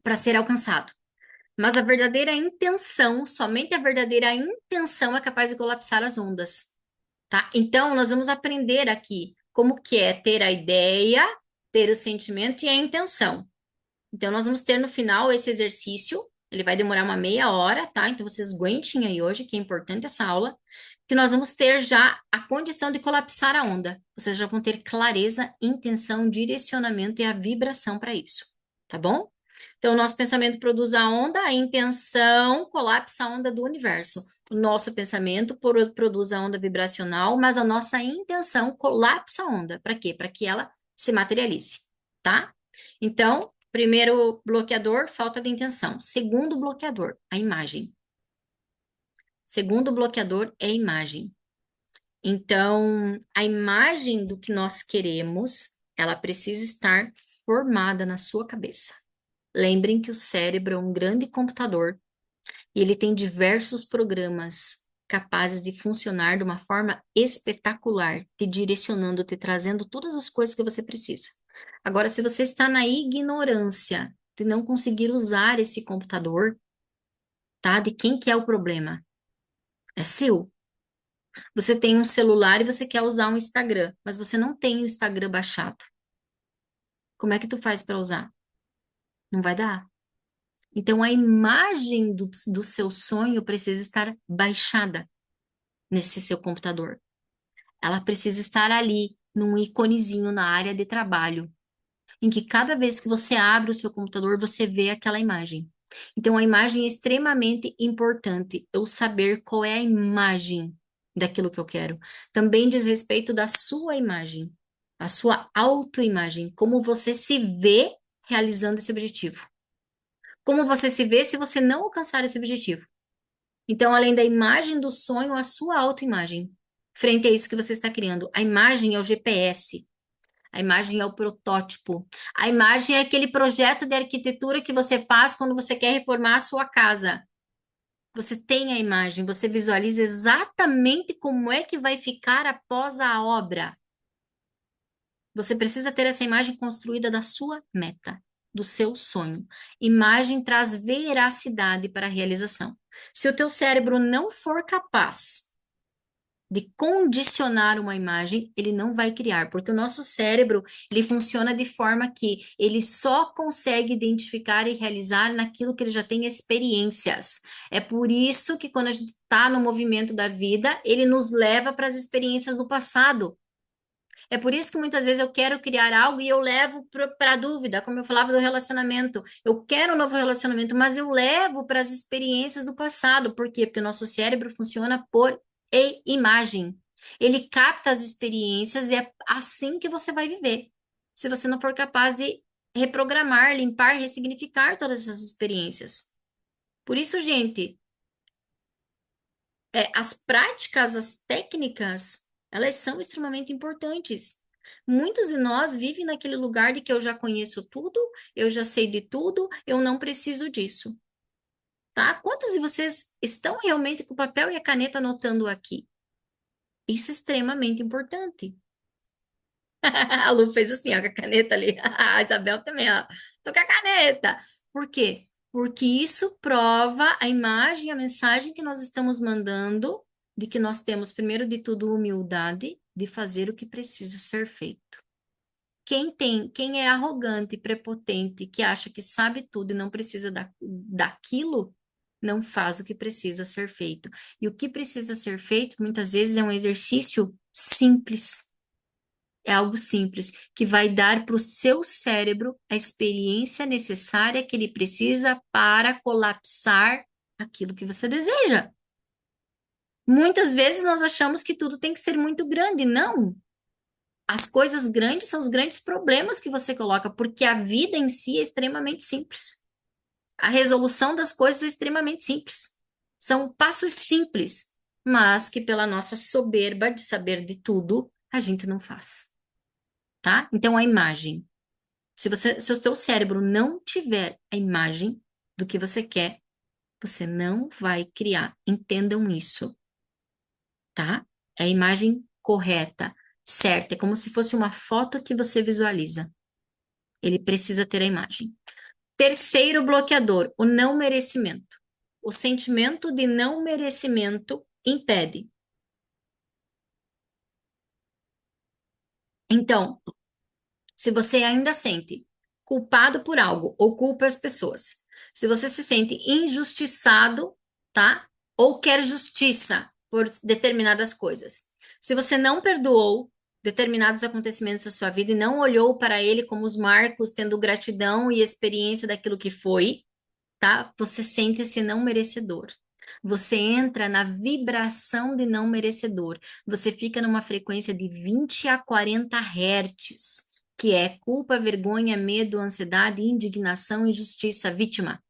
para ser alcançado. Mas a verdadeira intenção, somente a verdadeira intenção é capaz de colapsar as ondas, tá? Então, nós vamos aprender aqui como que é ter a ideia, ter o sentimento e a intenção. Então, nós vamos ter no final esse exercício, ele vai demorar uma meia hora, tá? Então, vocês aguentem aí hoje, que é importante essa aula, que nós vamos ter já a condição de colapsar a onda. Vocês já vão ter clareza, intenção, direcionamento e a vibração para isso, tá bom? Então, o nosso pensamento produz a onda, a intenção colapsa a onda do universo. O nosso pensamento produz a onda vibracional, mas a nossa intenção colapsa a onda. Para quê? Para que ela se materialize, tá? Então, primeiro bloqueador, falta de intenção. Segundo bloqueador, a imagem. Segundo bloqueador é a imagem. Então, a imagem do que nós queremos, ela precisa estar formada na sua cabeça. Lembrem que o cérebro é um grande computador e ele tem diversos programas capazes de funcionar de uma forma espetacular, te direcionando, te trazendo todas as coisas que você precisa. Agora, se você está na ignorância de não conseguir usar esse computador, tá? De quem que é o problema? É seu. Você tem um celular e você quer usar um Instagram, mas você não tem o Instagram baixado. Como é que tu faz para usar? Não vai dar. Então, a imagem do seu sonho precisa estar baixada nesse seu computador. Ela precisa estar ali, num íconezinho na área de trabalho, em que cada vez que você abre o seu computador, você vê aquela imagem. Então, a imagem é extremamente importante, eu saber qual é a imagem daquilo que eu quero. Também diz respeito da sua imagem, a sua autoimagem, como você se vê realizando esse objetivo. Como você se vê se você não alcançar esse objetivo. Então, além da imagem do sonho, a sua autoimagem, frente a isso que você está criando. A imagem é o GPS, a imagem é o protótipo, a imagem é aquele projeto de arquitetura que você faz quando você quer reformar a sua casa. Você tem a imagem, você visualiza exatamente como é que vai ficar após a obra. Você precisa ter essa imagem construída da sua meta, do seu sonho. Imagem traz veracidade para a realização. Se o teu cérebro não for capaz de condicionar uma imagem, ele não vai criar, porque o nosso cérebro, ele funciona de forma que ele só consegue identificar e realizar naquilo que ele já tem experiências. É por isso que quando a gente está no movimento da vida, ele nos leva para as experiências do passado. É por isso que muitas vezes eu quero criar algo e eu levo para a dúvida, como eu falava do relacionamento. Eu quero um novo relacionamento, mas eu levo para as experiências do passado. Por quê? Porque o nosso cérebro funciona por imagem. Ele capta as experiências e é assim que você vai viver. Se você não for capaz de reprogramar, limpar, ressignificar todas essas experiências. Por isso, gente, as práticas, as técnicas, elas são extremamente importantes. Muitos de nós vivem naquele lugar de que eu já conheço tudo, eu já sei de tudo, eu não preciso disso, tá? Quantos de vocês estão realmente com o papel e a caneta anotando aqui? Isso é extremamente importante. A Lu fez assim, ó, com a caneta ali. A Isabel também, ó. Tô com a caneta. Por quê? Porque isso prova a imagem, a mensagem que nós estamos mandando de que nós temos, primeiro de tudo, humildade de fazer o que precisa ser feito. Quem é arrogante, prepotente, que acha que sabe tudo e não precisa daquilo, não faz o que precisa ser feito. E o que precisa ser feito, muitas vezes, é um exercício simples. É algo simples que vai dar para o seu cérebro a experiência necessária que ele precisa para colapsar aquilo que você deseja. Muitas vezes nós achamos que tudo tem que ser muito grande. Não. As coisas grandes são os grandes problemas que você coloca, porque a vida em si é extremamente simples. A resolução das coisas é extremamente simples. São passos simples, mas que pela nossa soberba de saber de tudo, a gente não faz, tá? Então, a imagem. Se o teu cérebro não tiver a imagem do que você quer, você não vai criar. Entendam isso, tá? É a imagem correta, certa. É como se fosse uma foto que você visualiza. Ele precisa ter a imagem. Terceiro bloqueador, o não merecimento. O sentimento de não merecimento impede. Então, se você ainda sente culpado por algo ou culpa as pessoas, se você se sente injustiçado, tá? Ou quer justiça por determinadas coisas. Se você não perdoou determinados acontecimentos da sua vida e não olhou para ele como os marcos, tendo gratidão e experiência daquilo que foi, tá? Você sente-se não merecedor. Você entra na vibração de não merecedor. Você fica numa frequência de 20 a 40 hertz, que é culpa, vergonha, medo, ansiedade, indignação, injustiça, vítima.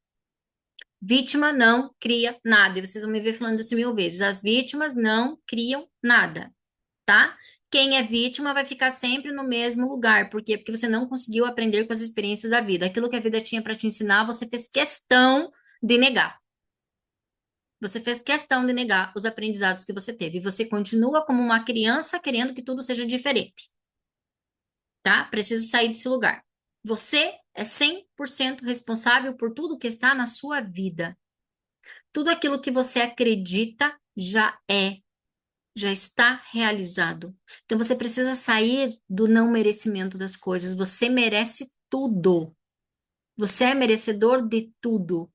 Vítima não cria nada. E vocês vão me ver falando isso 1000 vezes. As vítimas não criam nada, tá? Quem é vítima vai ficar sempre no mesmo lugar. Por quê? Porque você não conseguiu aprender com as experiências da vida. Aquilo que a vida tinha para te ensinar, você fez questão de negar. Você fez questão de negar os aprendizados que você teve. E você continua como uma criança querendo que tudo seja diferente, tá? Precisa sair desse lugar. Você é 100% responsável por tudo que está na sua vida. Tudo aquilo que você acredita já está realizado. Então você precisa sair do não merecimento das coisas. Você merece tudo. Você é merecedor de tudo.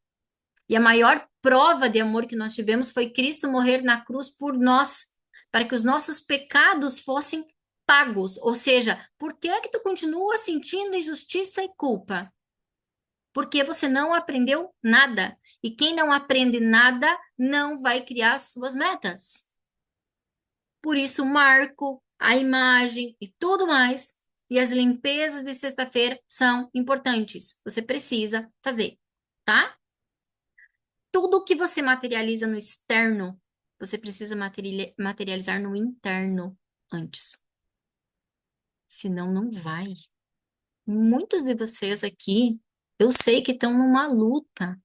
E a maior prova de amor que nós tivemos foi Cristo morrer na cruz por nós, para que os nossos pecados fossem pagos. Ou seja, por que é que tu continua sentindo injustiça e culpa? Porque você não aprendeu nada. E quem não aprende nada não vai criar suas metas. Por isso, o marco, a imagem e tudo mais, e as limpezas de sexta-feira são importantes. Você precisa fazer, tá? Tudo que você materializa no externo, você precisa materializar no interno antes. Senão, não vai. Muitos de vocês aqui, eu sei que estão numa luta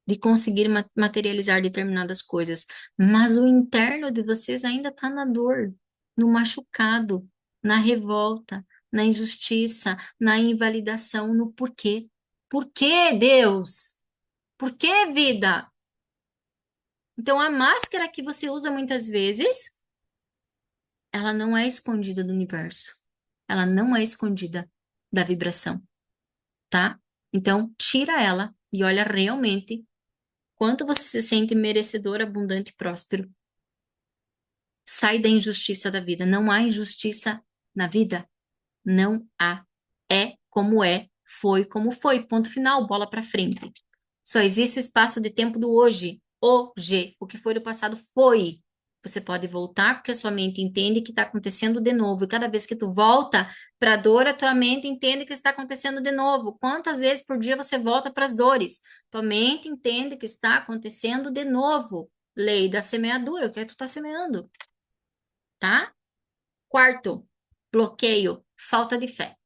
de conseguir materializar determinadas coisas, mas o interno de vocês ainda está na dor, no machucado, na revolta, na injustiça, na invalidação, no porquê. Por que, Deus? Por que, vida? Então, a máscara que você usa muitas vezes, ela não é escondida do universo. Ela não é escondida da vibração, tá? Então, tira ela e olha realmente quanto você se sente merecedor, abundante e próspero. Sai da injustiça da vida. Não há injustiça na vida. Não há. É como é, foi como foi. Ponto final, bola para frente. Só existe o espaço de tempo do hoje. Hoje. O que foi do passado foi. Você pode voltar porque a sua mente entende que está acontecendo de novo. E cada vez que tu volta para a dor, a tua mente entende que está acontecendo de novo. Quantas vezes por dia você volta para as dores? Tua mente entende que está acontecendo de novo. Lei da semeadura, o que é que tu está semeando, tá? Quarto, bloqueio, falta de fé.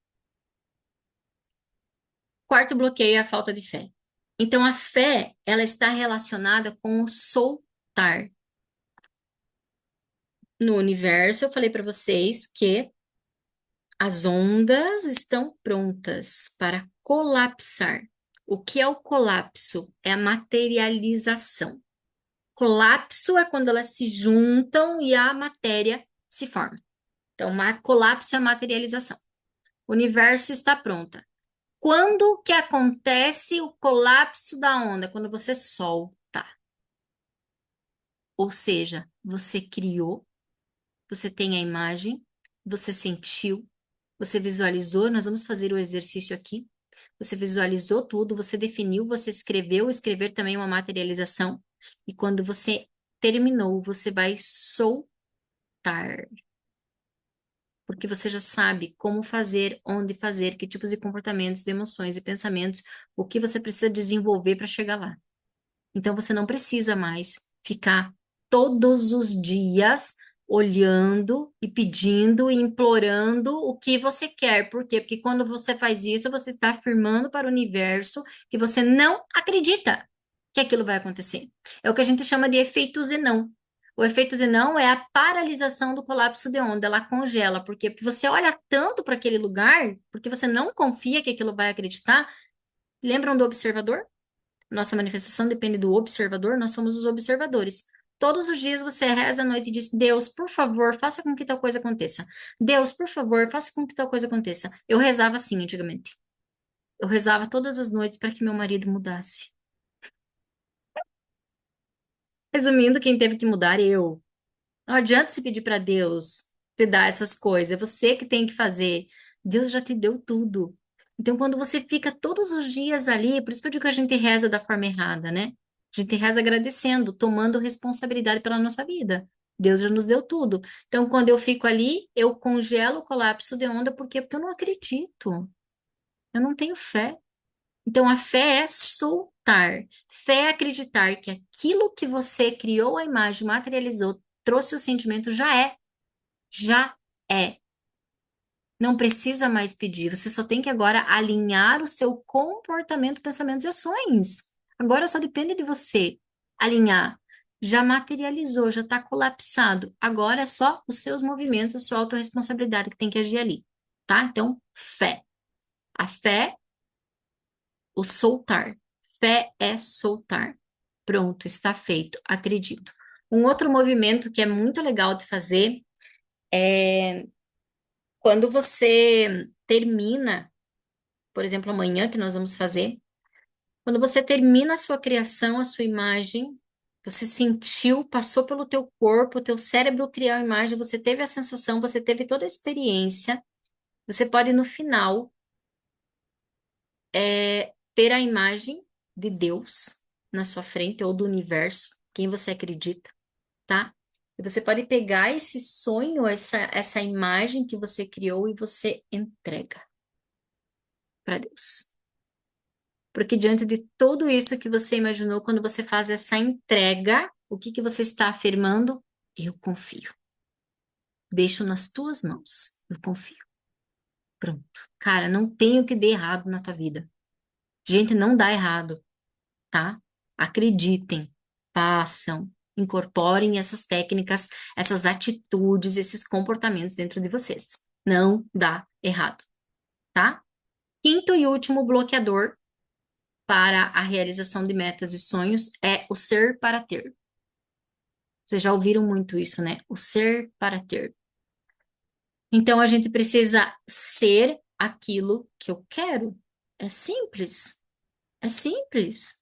Quarto bloqueio é a falta de fé. Então, a fé, ela está relacionada com o soltar. No universo, eu falei para vocês que as ondas estão prontas para colapsar. O que é o colapso? É a materialização. Colapso é quando elas se juntam e a matéria se forma. Então, colapso é a materialização. O universo está pronta. Quando que acontece o colapso da onda? Quando você solta. Ou seja, você criou, você tem a imagem, você sentiu, você visualizou. Nós vamos fazer o exercício aqui. Você visualizou tudo, você definiu, você escreveu. Escrever também é uma materialização. E quando você terminou, você vai soltar. Porque você já sabe como fazer, onde fazer, que tipos de comportamentos, de emoções e pensamentos, o que você precisa desenvolver para chegar lá. Então você não precisa mais ficar todos os dias olhando e pedindo e implorando o que você quer. Por quê? Porque quando você faz isso, você está afirmando para o universo que você não acredita que aquilo vai acontecer. É o que a gente chama de efeito Zenão. O efeito Zenão é a paralisação do colapso de onda, ela congela. Por quê? Porque você olha tanto para aquele lugar, porque você não confia que aquilo vai acreditar. Lembram do observador? Nossa manifestação depende do observador, nós somos os observadores. Todos os dias você reza à noite e diz: Deus, por favor, faça com que tal coisa aconteça. Deus, por favor, faça com que tal coisa aconteça. Eu rezava assim antigamente. Eu rezava todas as noites para que meu marido mudasse. Resumindo, quem teve que mudar, eu. Não adianta se pedir para Deus te dar essas coisas, é você que tem que fazer. Deus já te deu tudo. Então, quando você fica todos os dias ali, por isso que eu digo que a gente reza da forma errada, né? A gente reza agradecendo, tomando responsabilidade pela nossa vida. Deus já nos deu tudo. Então, quando eu fico ali, eu congelo o colapso de onda, por quê? Porque eu não acredito. Eu não tenho fé. Então, a fé é soltar. Fé é acreditar que aquilo que você criou a imagem, materializou, trouxe o sentimento, já é. Já é. Não precisa mais pedir. Você só tem que agora alinhar o seu comportamento, pensamentos e ações. Agora só depende de você alinhar. Já materializou, já está colapsado. Agora é só os seus movimentos, a sua autorresponsabilidade que tem que agir ali. Tá? Então, fé. A fé, o soltar. Fé é soltar. Pronto, está feito. Acredito. Um outro movimento que é muito legal de fazer é quando você termina, por exemplo, amanhã que nós vamos fazer, quando você termina a sua criação, a sua imagem, você sentiu, passou pelo teu corpo, o teu cérebro criou a imagem, você teve a sensação, você teve toda a experiência, você pode no final ter a imagem de Deus na sua frente ou do universo, quem você acredita, tá? E você pode pegar esse sonho, essa imagem que você criou e você entrega para Deus. Porque diante de tudo isso que você imaginou, quando você faz essa entrega, o que que você está afirmando? Eu confio. Deixo nas tuas mãos. Eu confio. Pronto. Cara, não tem o que dê errado na tua vida. Gente, não dá errado, tá? Acreditem, façam, incorporem essas técnicas, essas atitudes, esses comportamentos dentro de vocês. Não dá errado, tá? Quinto e último bloqueador para a realização de metas e sonhos é o ser para ter. Vocês já ouviram muito isso, né? O ser para ter. Então a gente precisa ser aquilo que eu quero. É simples. É simples.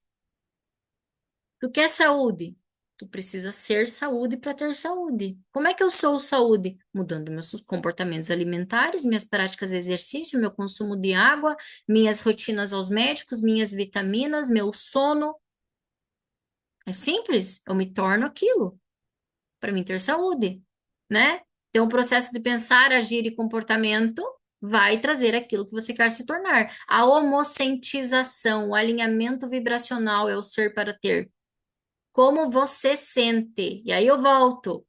Tu quer saúde? Tu precisa ser saúde para ter saúde. Como é que eu sou saúde? Mudando meus comportamentos alimentares, minhas práticas de exercício, meu consumo de água, minhas rotinas aos médicos, minhas vitaminas, meu sono. É simples. Eu me torno aquilo. para mim ter saúde, né? Então, o processo de pensar, agir e comportamento vai trazer aquilo que você quer se tornar. A homocentização, o alinhamento vibracional é o ser para ter. Como você sente? E aí eu volto.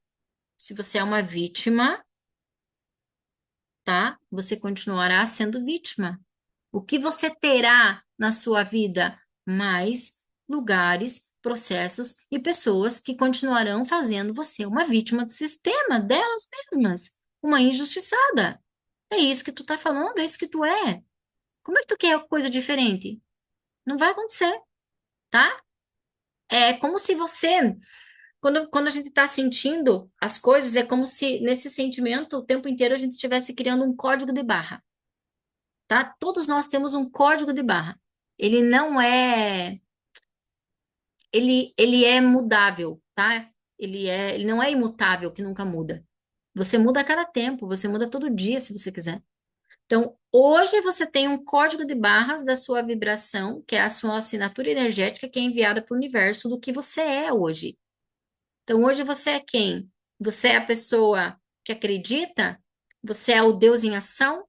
Se você é uma vítima, tá? Você continuará sendo vítima. O que você terá na sua vida? Mais lugares, processos e pessoas que continuarão fazendo você uma vítima do sistema, delas mesmas, uma injustiçada. É isso que tu tá falando, é isso que tu é. Como é que tu quer coisa diferente? Não vai acontecer, tá? É como se você, quando a gente tá sentindo as coisas, é como se nesse sentimento o tempo inteiro a gente estivesse criando um código de barra, tá? Todos nós temos um código de barra. Ele não é, ele é mudável, tá? Ele não é imutável, que nunca muda. Você muda a cada tempo, você muda todo dia, se você quiser. Então, hoje você tem um código de barras da sua vibração, que é a sua assinatura energética, que é enviada para o universo do que você é hoje. Então, hoje você é quem? Você é a pessoa que acredita? Você é o Deus em ação?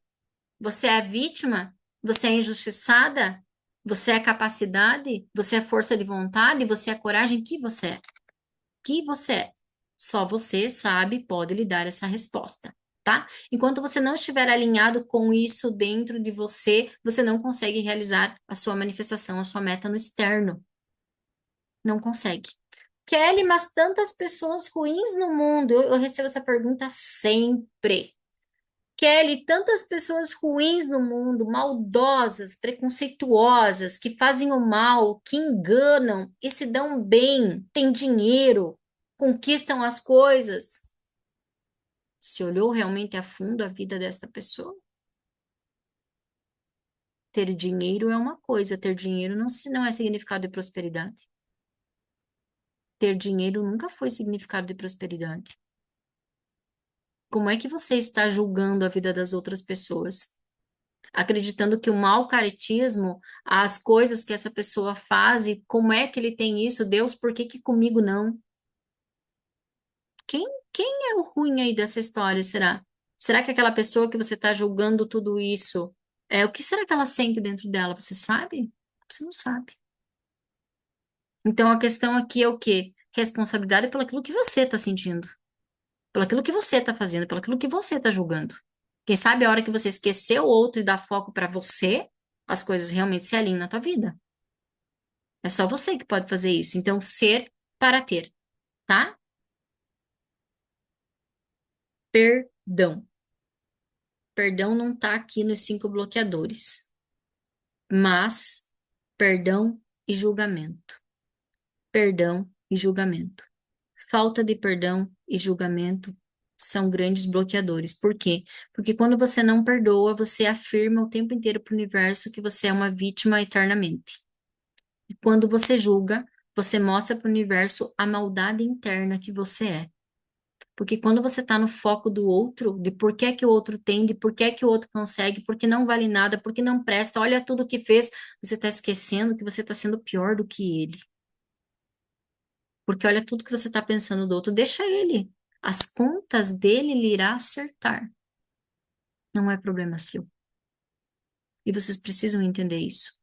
Você é a vítima? Você é injustiçada? Você é capacidade? Você é força de vontade? Você é coragem? Que você é? Que você é? Só você sabe e pode lhe dar essa resposta, tá? Enquanto você não estiver alinhado com isso dentro de você, você não consegue realizar a sua manifestação, a sua meta no externo. Não consegue. Kelly, mas tantas pessoas ruins no mundo. Eu recebo essa pergunta sempre. Kelly, tantas pessoas ruins no mundo, maldosas, preconceituosas, que fazem o mal, que enganam e se dão bem, têm dinheiro, conquistam as coisas. Se olhou realmente a fundo a vida desta pessoa? Ter dinheiro é uma coisa, ter dinheiro não é significado de prosperidade. Ter dinheiro nunca foi significado de prosperidade. Como é que você está julgando a vida das outras pessoas? Acreditando que o mau caratismo, as coisas que essa pessoa faz, e como é que ele tem isso? Deus, por que que comigo não? Quem, quem é o ruim aí dessa história, será? Será que aquela pessoa que você está julgando tudo isso, o que será que ela sente dentro dela? Você sabe? Você não sabe. Então a questão aqui é o quê? Responsabilidade pelo aquilo que você está sentindo, pelo aquilo que você está fazendo, pelo aquilo que você está julgando. Quem sabe a hora que você esquecer o outro e dar foco para você, as coisas realmente se alinham na tua vida. É só você que pode fazer isso. Então, ser para ter, tá? Perdão. Perdão não tá aqui nos 5 bloqueadores, mas perdão e julgamento. Perdão e julgamento. Falta de perdão e julgamento são grandes bloqueadores. Por quê? Porque quando você não perdoa, você afirma o tempo inteiro para o universo que você é uma vítima eternamente. E quando você julga, você mostra para o universo a maldade interna que você é. Porque quando você está no foco do outro, de por que que o outro tem, de por que que o outro consegue, porque não vale nada, porque não presta, olha tudo que fez, você está esquecendo que você está sendo pior do que ele. Porque olha tudo que você está pensando do outro, deixa ele. As contas dele ele irá acertar. Não é problema seu. E vocês precisam entender isso.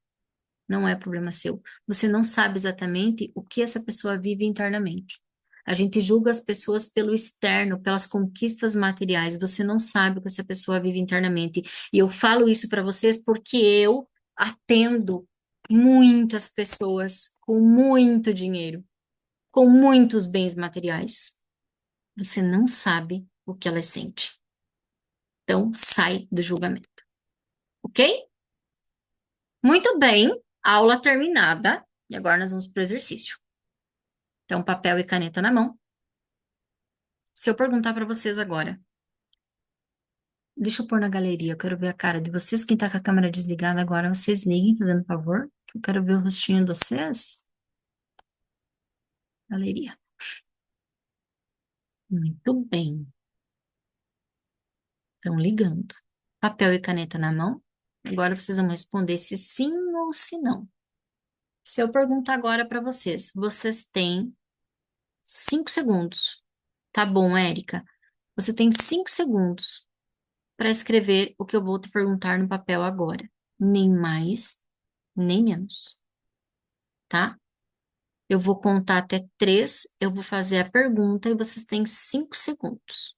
Não é problema seu. Você não sabe exatamente o que essa pessoa vive internamente. A gente julga as pessoas pelo externo, pelas conquistas materiais. Você não sabe o que essa pessoa vive internamente. E eu falo isso para vocês porque eu atendo muitas pessoas com muito dinheiro, com muitos bens materiais. Você não sabe o que elas sentem. Então, sai do julgamento, ok? Muito bem, aula terminada. E agora nós vamos para o exercício. Então, papel e caneta na mão. Se eu perguntar para vocês agora, deixa eu pôr na galeria, eu quero ver a cara de vocês. Quem tá com a câmera desligada agora, vocês liguem, fazendo favor, que eu quero ver o rostinho de vocês. Galeria. Muito bem. Estão ligando. Papel e caneta na mão. Agora vocês vão responder se sim ou se não. Se eu perguntar agora para vocês, vocês têm 5 segundos Tá bom, Érica. Você tem 5 segundos para escrever o que eu vou te perguntar no papel agora. Nem mais, nem menos, tá? Eu vou contar até 3, eu vou fazer a pergunta e vocês têm 5 segundos.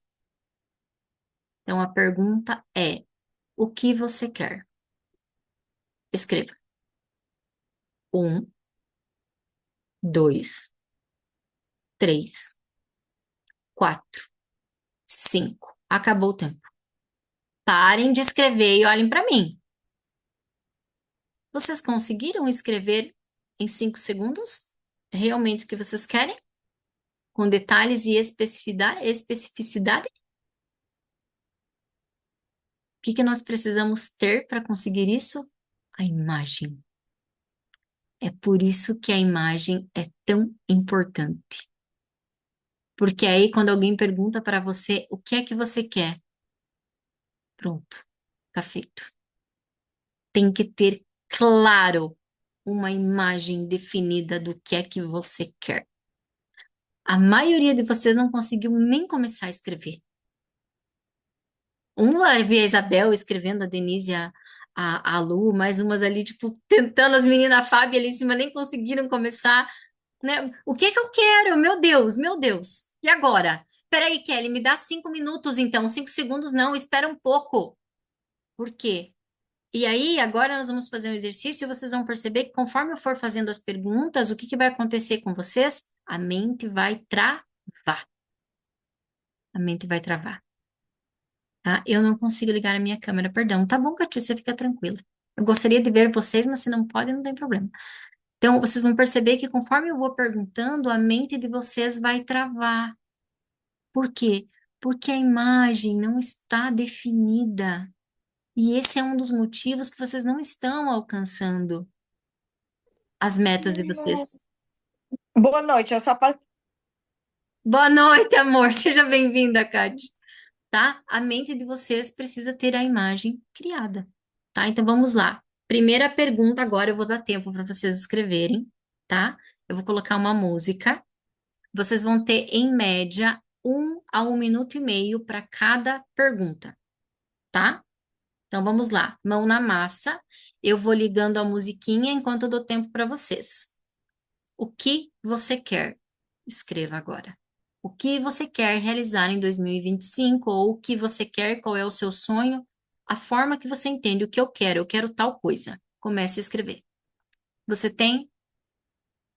Então, a pergunta é: o que você quer? Escreva. 1, 2, 3, 4, 5. Acabou o tempo. Parem de escrever e olhem para mim. Vocês conseguiram escrever em 5 segundos realmente o que vocês querem? Com detalhes e especificidade? O que que nós precisamos ter para conseguir isso? A imagem. É por isso que a imagem é tão importante. Porque aí, quando alguém pergunta para você o que é que você quer, pronto, tá feito. Tem que ter claro uma imagem definida do que é que você quer. A maioria de vocês não conseguiu nem começar a escrever. Uma vi a Isabel escrevendo, a Denise, a Lu, mais umas ali, tipo, tentando as meninas, a Fábia ali em cima, nem conseguiram começar, né? O que que eu quero? Meu Deus, meu Deus. E agora? Peraí, Kelly, me dá 5 minutos, então. 5 segundos não, espera um pouco. Por quê? E aí, agora nós vamos fazer um exercício e vocês vão perceber que conforme eu for fazendo as perguntas, o que que vai acontecer com vocês? A mente vai travar. A mente vai travar. Tá? Eu não consigo ligar a minha câmera, perdão. Tá bom, Catiúcia, fica tranquila. Eu gostaria de ver vocês, mas se não pode, não tem problema. Então, vocês vão perceber que conforme eu vou perguntando, a mente de vocês vai travar. Por quê? Porque a imagem não está definida. E esse é um dos motivos que vocês não estão alcançando as metas de vocês. Boa noite, eu só pa- Boa noite, amor. Seja bem-vinda, Kati. Tá? A mente de vocês precisa ter a imagem criada, tá? Então vamos lá. Primeira pergunta agora, eu vou dar tempo para vocês escreverem, tá? Eu vou colocar uma música. Vocês vão ter, em média, 1 a 1 minuto e meio para cada pergunta, tá? Então vamos lá. Mão na massa. Eu vou ligando a musiquinha enquanto eu dou tempo para vocês. O que você quer? Escreva agora. O que você quer realizar em 2025 ou o que você quer, qual é o seu sonho, a forma que você entende o que eu quero tal coisa. Comece a escrever. Você tem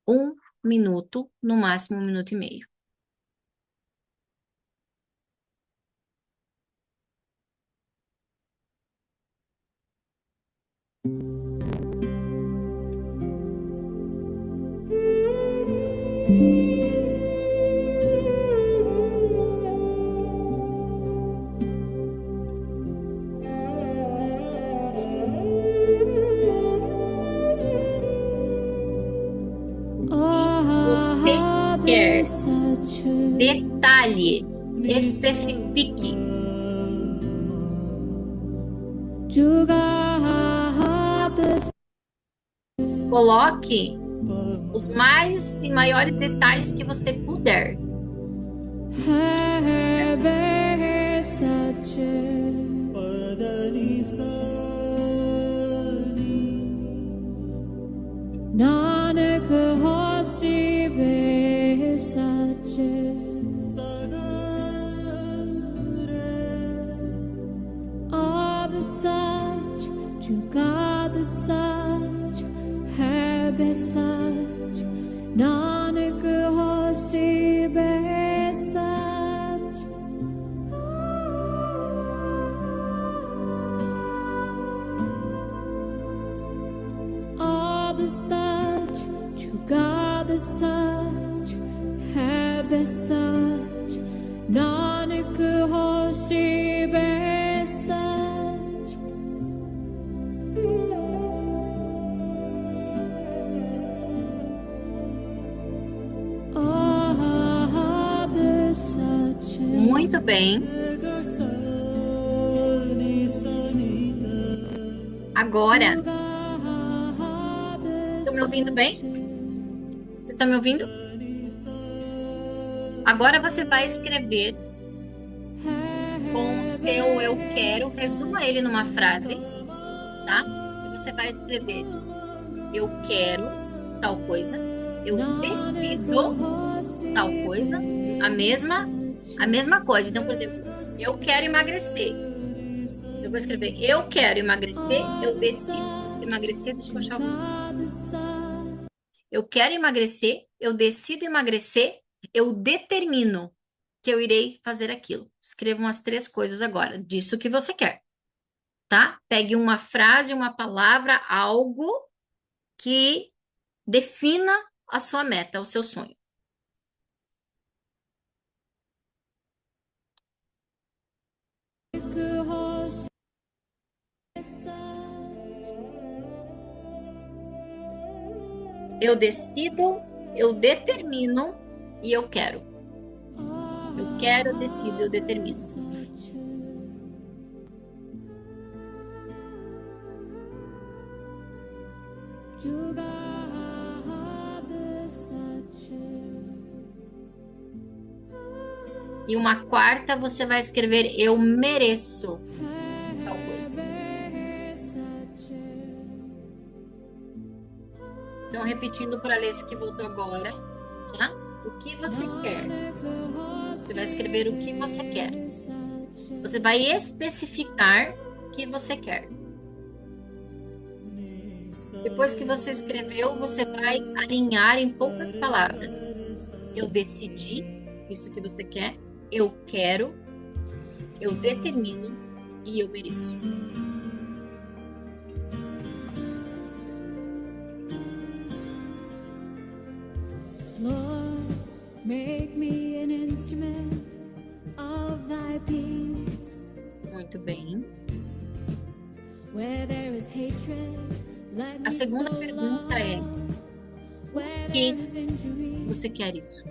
1 minuto, no máximo 1 minuto e meio. Você quer detalhe, especifique. Coloque os mais e maiores detalhes que você puder. Nanak होसी वे सच all the such जुगा the such है बे सच नानक होसी वे सच all the such जुगा the such है बे सच नानक होसी वे सच all the such Muito bem. Agora, estão me ouvindo bem? Vocês estão me ouvindo? Agora você vai escrever com o seu eu quero, resuma ele numa frase, tá? E você vai escrever eu quero tal coisa, eu decido tal coisa, a mesma coisa. Então, por exemplo, eu quero emagrecer. Eu vou escrever eu quero emagrecer, eu decido emagrecer, deixa eu achar o... Eu quero emagrecer, eu decido emagrecer, eu determino que eu irei fazer aquilo. Escrevam as três coisas agora, disso que você quer, tá? Pegue uma frase, uma palavra, algo que defina a sua meta, o seu sonho. Eu decido, eu determino e eu quero. Eu quero, eu decido, eu determino. E uma quarta, você vai escrever eu mereço tal coisa. Então, repetindo para a Alessia que voltou agora, tá? O que você quer? Você vai escrever o que você quer. Você vai especificar o que você quer. Depois que você escreveu, você vai alinhar em poucas palavras. Eu decidi, isso que você quer. Eu quero, eu determino e eu mereço. Lord, make me an instrument of thy peace. Muito bem. Where there is hatred, let A me segunda sow pergunta é: love. Where por there que is injury, você quer isso?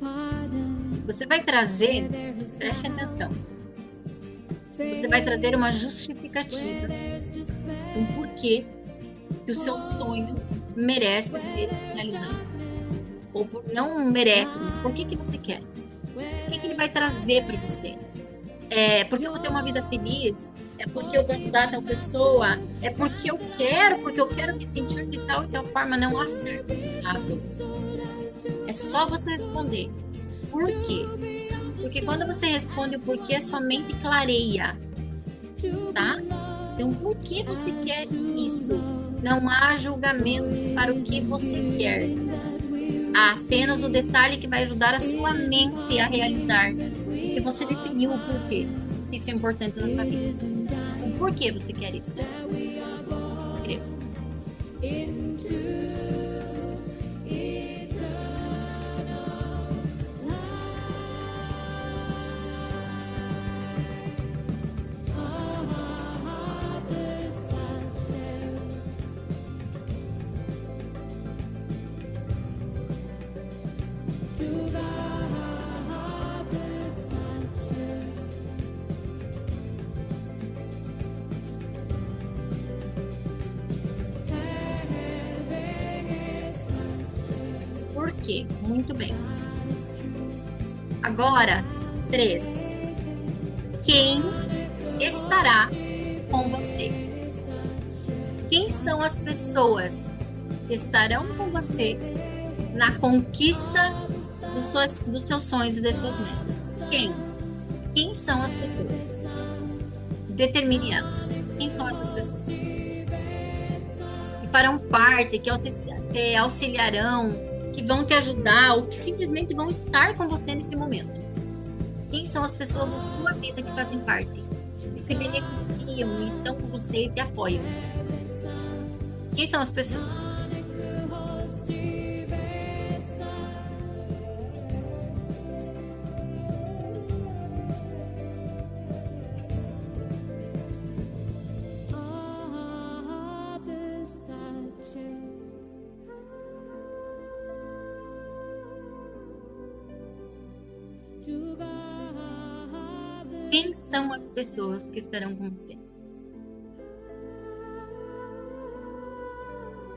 pardon. Você vai trazer, preste atenção, você vai trazer uma justificativa, um porquê que o seu sonho merece ser realizado. Ou não merece, mas por que que você quer? O que que ele vai trazer para você? É porque eu vou ter uma vida feliz? É porque eu vou ajudar tal pessoa? É porque eu quero me sentir de tal e tal forma? Não há certo ou errado. É só você responder. Por quê? Porque quando você responde o porquê, sua mente clareia, tá? Então, por que você quer isso? Não há julgamentos para o que você quer. Há apenas o detalhe que vai ajudar a sua mente a realizar. E você definiu o porquê. Isso é importante na sua vida. Então, por que você quer isso? Escreva. Por quê? Muito bem. Agora, 3. Quem estará com você? Quem são as pessoas que estarão com você na conquista dos seus sonhos e das suas metas? Quem? Quem são as pessoas? Determine elas. Quem são essas pessoas? Que farão parte, que te auxiliarão, que vão te ajudar ou que simplesmente vão estar com você nesse momento. Quem são as pessoas da sua vida que fazem parte, que se beneficiam e estão com você e te apoiam? Quem são as pessoas? Quem são as pessoas que estarão com você?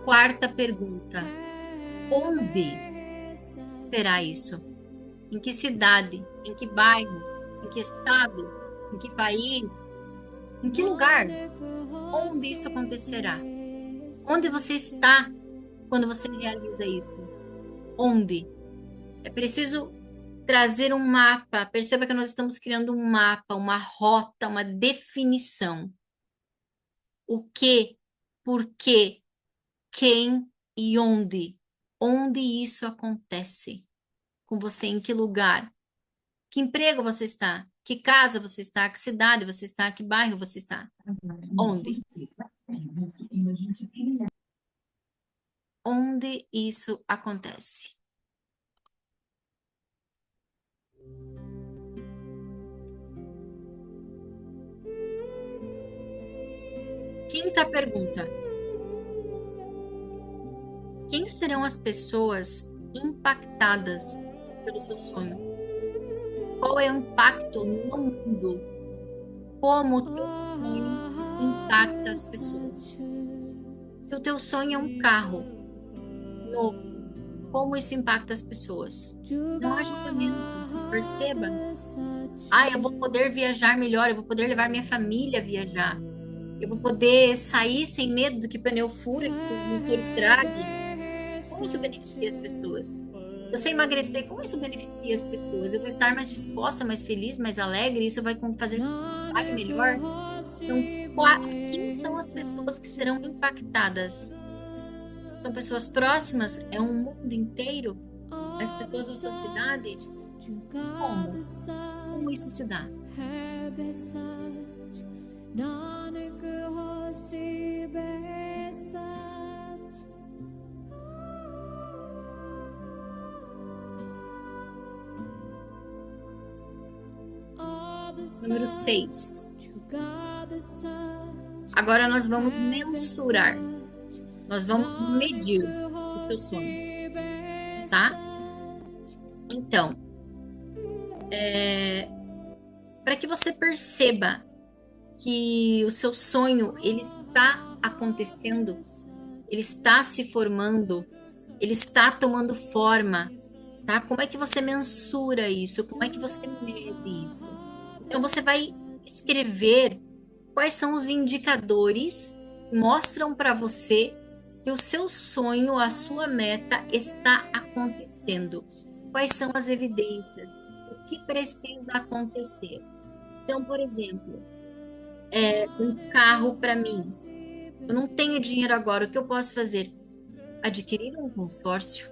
Quarta pergunta: onde será isso? em que cidade, em que bairro, em que estado, em que país, em que lugar, onde isso acontecerá? Onde você está quando você realiza isso? Onde? É preciso trazer um mapa. Perceba que nós estamos criando um mapa, uma rota, uma definição. O que, por quê, quem e onde. Onde isso acontece com você, em que lugar? Que emprego você está? Que casa você está? Que cidade você está? Que bairro você está? Onde? Onde isso acontece? Quinta pergunta: quem serão as pessoas impactadas pelo seu sonho? Qual é o impacto no mundo? Como o teu sonho impacta as pessoas? Se o teu sonho é um carro novo, como isso impacta as pessoas? Não há julgamento. Perceba. Ah, eu vou poder viajar melhor, eu vou poder levar minha família a viajar. Eu vou poder sair sem medo do que pneu fure, que o motor estrague. Como isso beneficia as pessoas? Você emagrecer, como isso beneficia as pessoas? Eu vou estar mais disposta, mais feliz, mais alegre, isso vai fazer com que eu trabalhe melhor. Então, quem são as pessoas que serão impactadas? São pessoas próximas? É um mundo inteiro? As pessoas da sua cidade? Como? Como isso se dá? Número 6. Agora nós vamos mensurar. Nós vamos medir o seu sonho, tá? Então, para que você perceba que o seu sonho ele está acontecendo, ele está se formando, ele está tomando forma, tá? Como é que você mensura isso? Como é que você mede isso? Então você vai escrever quais são os indicadores que mostram para você que o seu sonho, a sua meta está acontecendo. Quais são as evidências? O que precisa acontecer? Então, por exemplo, um carro para mim. Eu não tenho dinheiro agora, o que eu posso fazer? Adquirir um consórcio.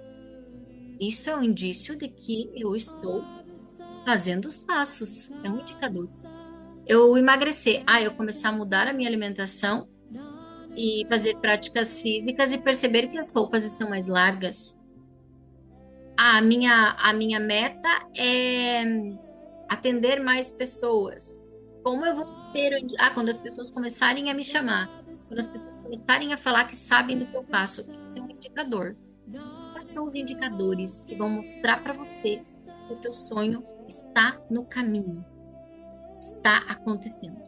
Isso é um indício de que eu estou fazendo os passos. É um indicador. Eu emagrecer. Ah, eu começar a mudar a minha alimentação e fazer práticas físicas e perceber que as roupas estão mais largas. Ah, a minha meta é atender mais pessoas. Como eu vou ter. Quando as pessoas começarem a me chamar, quando as pessoas começarem a falar que sabem do que eu faço, isso é um indicador. Quais são os indicadores que vão mostrar para você que o teu sonho está no caminho, está acontecendo?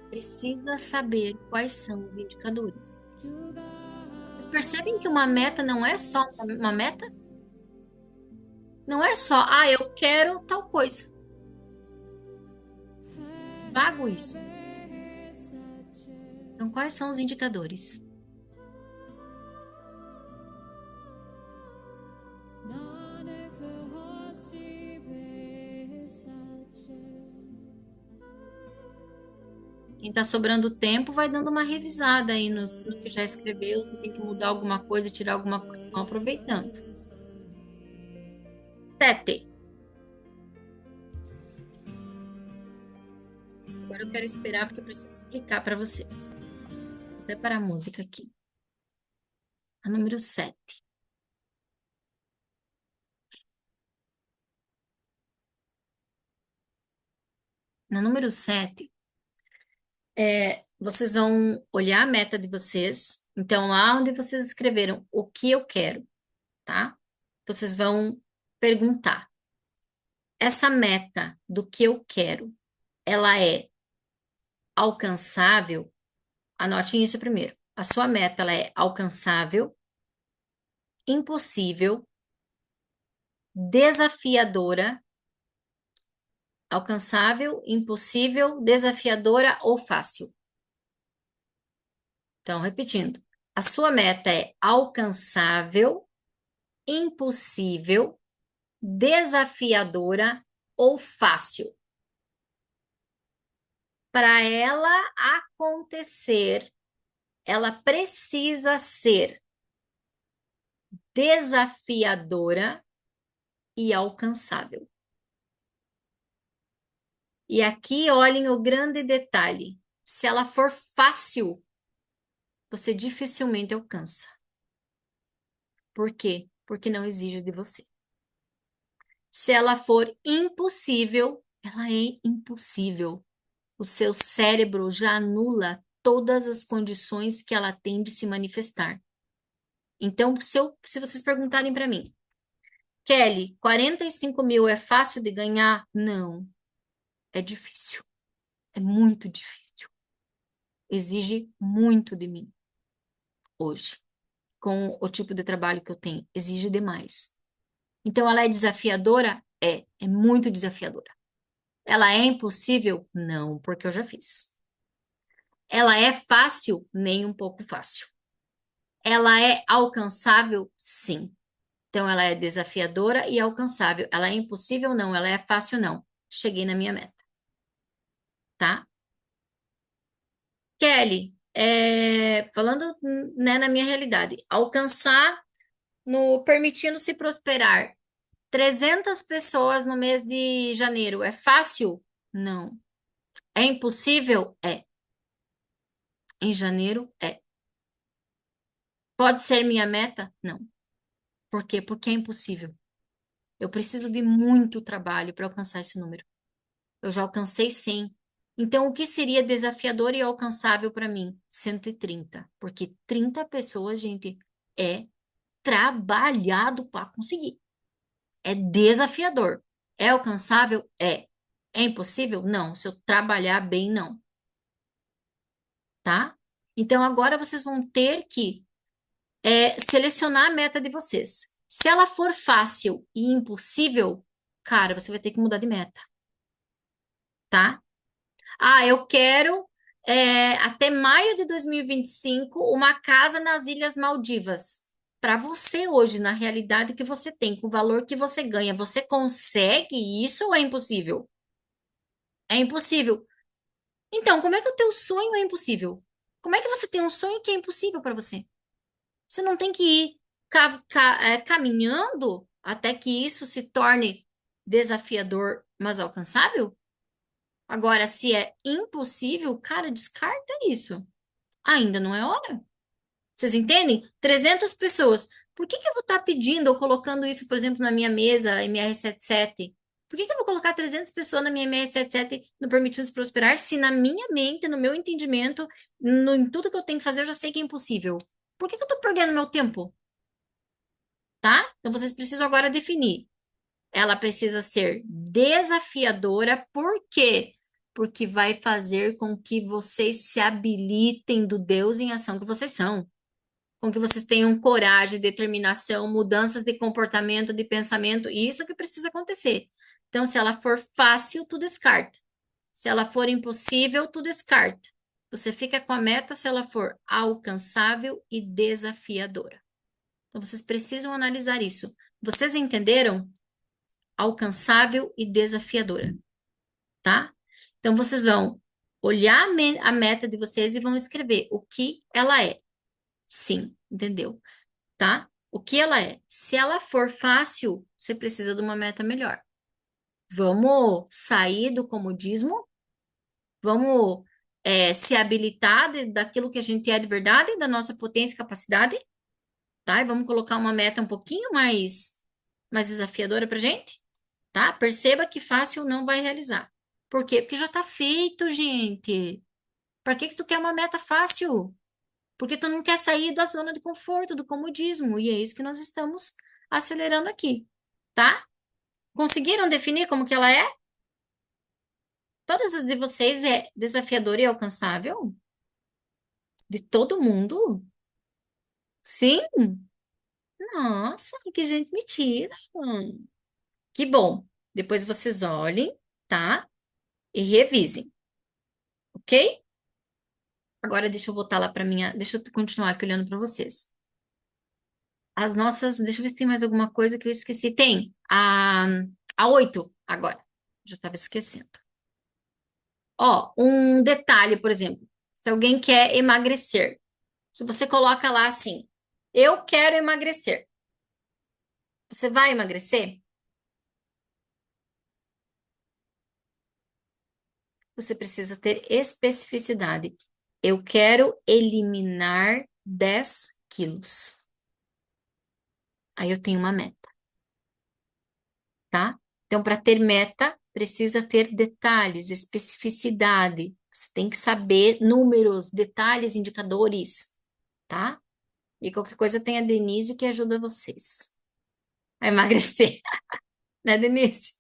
Precisa saber quais são os indicadores. Vocês percebem que uma meta não é só uma meta? Não é só, eu quero tal coisa. Vago isso. Então, quais são os indicadores? Quem está sobrando tempo vai dando uma revisada aí no que já escreveu, se tem que mudar alguma coisa, tirar alguma coisa, estão aproveitando. 7. Agora eu quero esperar porque eu preciso explicar para vocês. Vou preparar a música aqui. A número 7. Na número 7, vocês vão olhar a meta de vocês. Então, lá onde vocês escreveram o que eu quero, tá? Vocês vão perguntar: essa meta do que eu quero, ela é alcançável, anote isso primeiro. A sua meta, ela é alcançável, impossível, desafiadora, alcançável, impossível, desafiadora ou fácil. Então, repetindo, a sua meta é alcançável, impossível, desafiadora ou fácil. Para ela acontecer, ela precisa ser desafiadora e alcançável. E aqui olhem o grande detalhe: se ela for fácil, você dificilmente alcança. Por quê? Porque não exige de você. Se ela for impossível, ela é impossível. O seu cérebro já anula todas as condições que ela tem de se manifestar. Então, se vocês perguntarem para mim, Kelly, 45 mil é fácil de ganhar? Não, é difícil. É muito difícil. Exige muito de mim hoje, com o tipo de trabalho que eu tenho. Exige demais. Então, ela é desafiadora? É muito desafiadora. Ela é impossível? Não, porque eu já fiz. Ela é fácil? Nem um pouco fácil. Ela é alcançável? Sim. Então, ela é desafiadora e alcançável. Ela é impossível? Não. Ela é fácil? Não. Cheguei na minha meta, tá? Kelly, falando, né, na minha realidade, alcançar no permitindo-se prosperar 300 pessoas no mês de janeiro é fácil? Não. É impossível? É. Em janeiro? É. Pode ser minha meta? Não. Por quê? Porque é impossível. Eu preciso de muito trabalho para alcançar esse número. Eu já alcancei 100. Então, o que seria desafiador e alcançável para mim? 130. Porque 30 pessoas, gente, é trabalhado para conseguir. É desafiador. É alcançável? É. É impossível? Não. Se eu trabalhar bem, não. Tá? Então, agora vocês vão ter que selecionar a meta de vocês. Se ela for fácil e impossível, cara, você vai ter que mudar de meta, tá? Ah, eu quero até maio de 2025 uma casa nas Ilhas Maldivas. Para você hoje, na realidade que você tem, com o valor que você ganha, você consegue isso ou é impossível? É impossível. Então, como é que o teu sonho é impossível? Como é que você tem um sonho que é impossível para você? Você não tem que ir caminhando até que isso se torne desafiador, mas alcançável? Agora, se é impossível, cara, descarta isso. Ainda não é hora. Vocês entendem? 300 pessoas. Por que que eu vou estar pedindo ou colocando isso, por exemplo, na minha mesa MR77? Por que que eu vou colocar 300 pessoas na minha MR77 no Permitindo-se Prosperar, se na minha mente, no meu entendimento, em tudo que eu tenho que fazer, eu já sei que é impossível? Por que que eu estou perdendo meu tempo? Tá? Então, vocês precisam agora definir. Ela precisa ser desafiadora, por quê? Porque vai fazer com que vocês se habilitem do Deus em ação que vocês são. Com que vocês tenham coragem, determinação, mudanças de comportamento, de pensamento, isso que precisa acontecer. Então, se ela for fácil, tu descarta. Se ela for impossível, tu descarta. Você fica com a meta se ela for alcançável e desafiadora. Então, vocês precisam analisar isso. Vocês entenderam? Alcançável e desafiadora, tá? Então, vocês vão olhar a meta de vocês e vão escrever o que ela é. Sim, entendeu? Tá? O que ela é. Se ela for fácil, você precisa de uma meta melhor. Vamos sair do comodismo? Vamos se habilitar daquilo que a gente é de verdade, da nossa potência e capacidade, tá? E vamos colocar uma meta um pouquinho mais desafiadora pra gente? Tá? Perceba que fácil não vai realizar. Por quê? Porque já tá feito, gente. Para que que tu quer uma meta fácil? Porque tu não quer sair da zona de conforto, do comodismo, e é isso que nós estamos acelerando aqui, tá? Conseguiram definir como que ela é? Todas as de vocês é desafiador e alcançável? De todo mundo? Sim? Nossa, que gente mentira. Que bom. Depois vocês olhem, tá? E revisem, ok? Agora deixa eu voltar lá para minha. Deixa eu continuar aqui olhando para vocês. As nossas. Deixa eu ver se tem mais alguma coisa que eu esqueci. Tem a 8 agora. Já estava esquecendo. Ó, um detalhe, por exemplo. Se alguém quer emagrecer, se você coloca lá assim, eu quero emagrecer. Você vai emagrecer? Você precisa ter especificidade. Eu quero eliminar 10 quilos. Aí eu tenho uma meta, tá? Então, para ter meta, precisa ter detalhes, especificidade. Você tem que saber números, detalhes, indicadores, tá? E qualquer coisa tem a Denise que ajuda vocês a emagrecer, né, Denise?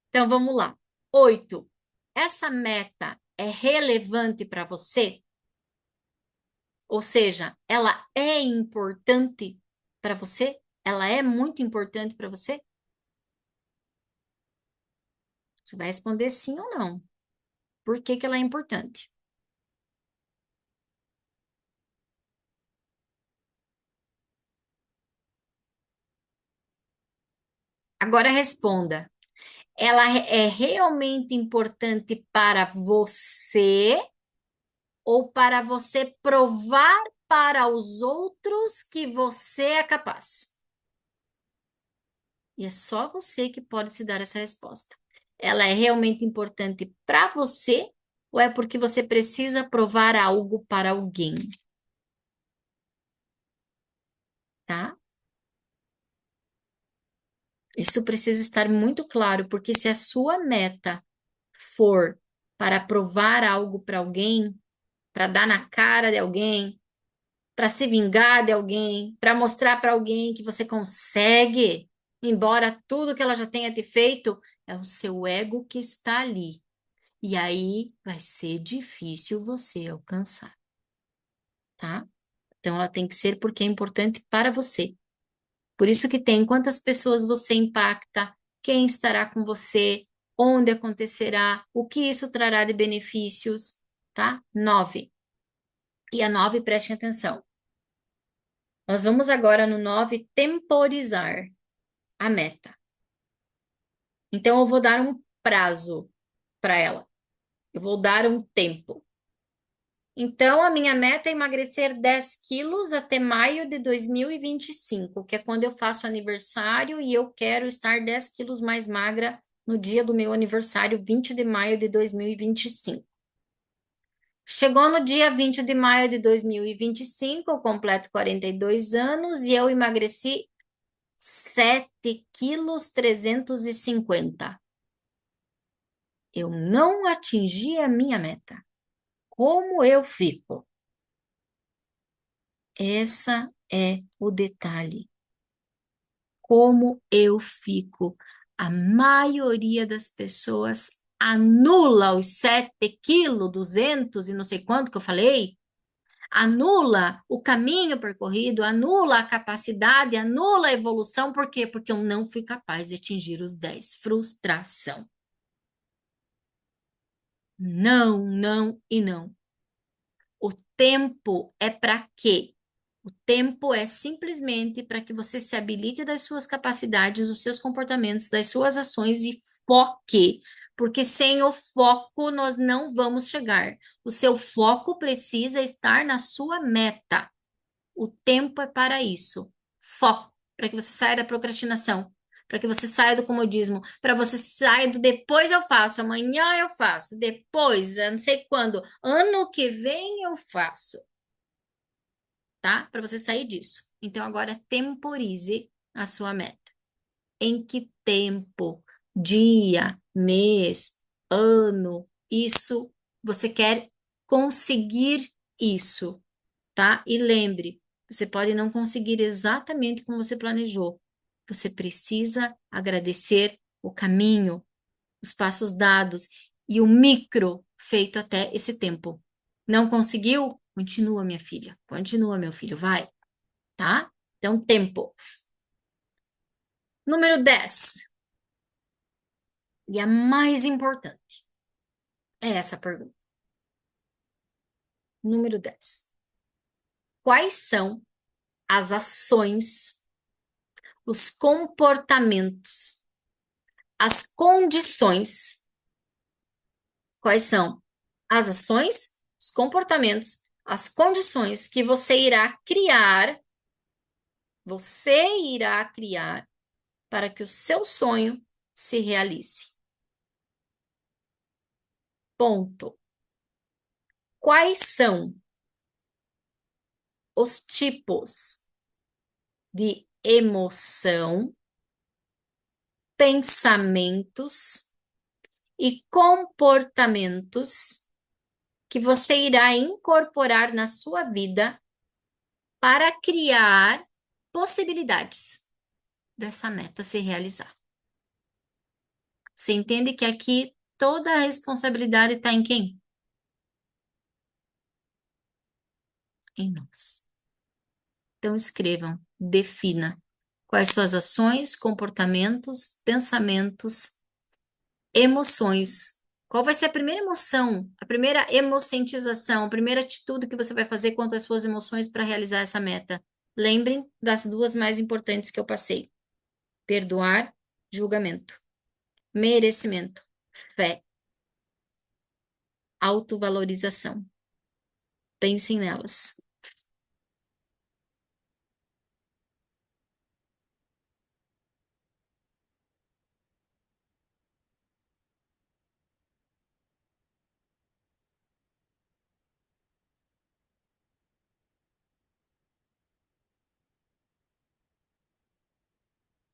Então, vamos lá. 8. Essa meta é relevante para você? Ou seja, ela é importante para você? Ela é muito importante para você? Você vai responder sim ou não. Por que que ela é importante? Agora responda. Ela é realmente importante para você ou para você provar para os outros que você é capaz? E é só você que pode se dar essa resposta. Ela é realmente importante para você ou é porque você precisa provar algo para alguém, tá? Isso precisa estar muito claro, porque se a sua meta for para provar algo para alguém, para dar na cara de alguém, para se vingar de alguém, para mostrar para alguém que você consegue, embora tudo que ela já tenha te feito, é o seu ego que está ali. E aí vai ser difícil você alcançar, tá? Então ela tem que ser porque é importante para você. Por isso que tem quantas pessoas você impacta, quem estará com você, onde acontecerá, o que isso trará de benefícios, tá? 9. E a 9, prestem atenção. Nós vamos agora no 9 temporizar a meta. Então eu vou dar um prazo para ela. Eu vou dar um tempo. Então, a minha meta é emagrecer 10 quilos até maio de 2025, que é quando eu faço aniversário e eu quero estar 10 quilos mais magra no dia do meu aniversário, 20 de maio de 2025. Chegou no dia 20 de maio de 2025, eu completo 42 anos e eu emagreci 7 quilos 350. Eu não atingi a minha meta. Como eu fico? Essa é o detalhe. Como eu fico? A maioria das pessoas anula os 7 quilos, 200 e não sei quanto que eu falei, anula o caminho percorrido, anula a capacidade, anula a evolução. Por quê? Porque eu não fui capaz de atingir os 10. Frustração. Não, não e não. O tempo é para quê? O tempo é simplesmente para que você se habilite das suas capacidades, dos seus comportamentos, das suas ações e foque. Porque sem o foco nós não vamos chegar. O seu foco precisa estar na sua meta. O tempo é para isso. Foco, para que você saia da procrastinação, para que você saia do comodismo, para você saia do depois eu faço, amanhã eu faço, depois, eu não sei quando, ano que vem eu faço, tá? Para você sair disso. Então agora temporize a sua meta. Em que tempo, dia, mês, ano, isso você quer conseguir isso? Tá? E lembre, você pode não conseguir exatamente como você planejou. Você precisa agradecer o caminho, os passos dados e o micro feito até esse tempo. Não conseguiu? Continua, minha filha. Continua, meu filho. Vai, tá? Então, tempo. Número 10. E a mais importante é essa pergunta. Número 10. Quais são as ações, os comportamentos, as condições? Quais são as ações, os comportamentos, as condições que você irá criar para que o seu sonho se realize? Ponto. Quais são os tipos de emoção, pensamentos e comportamentos que você irá incorporar na sua vida para criar possibilidades dessa meta se realizar? Você entende que aqui toda a responsabilidade está em quem? Em nós. Então escrevam, defina quais suas ações, comportamentos, pensamentos, emoções. Qual vai ser a primeira emoção, a primeira emocentização, a primeira atitude que você vai fazer quanto às suas emoções para realizar essa meta? Lembrem das duas mais importantes que eu passei: perdoar, julgamento, merecimento, fé, autovalorização. Pensem nelas.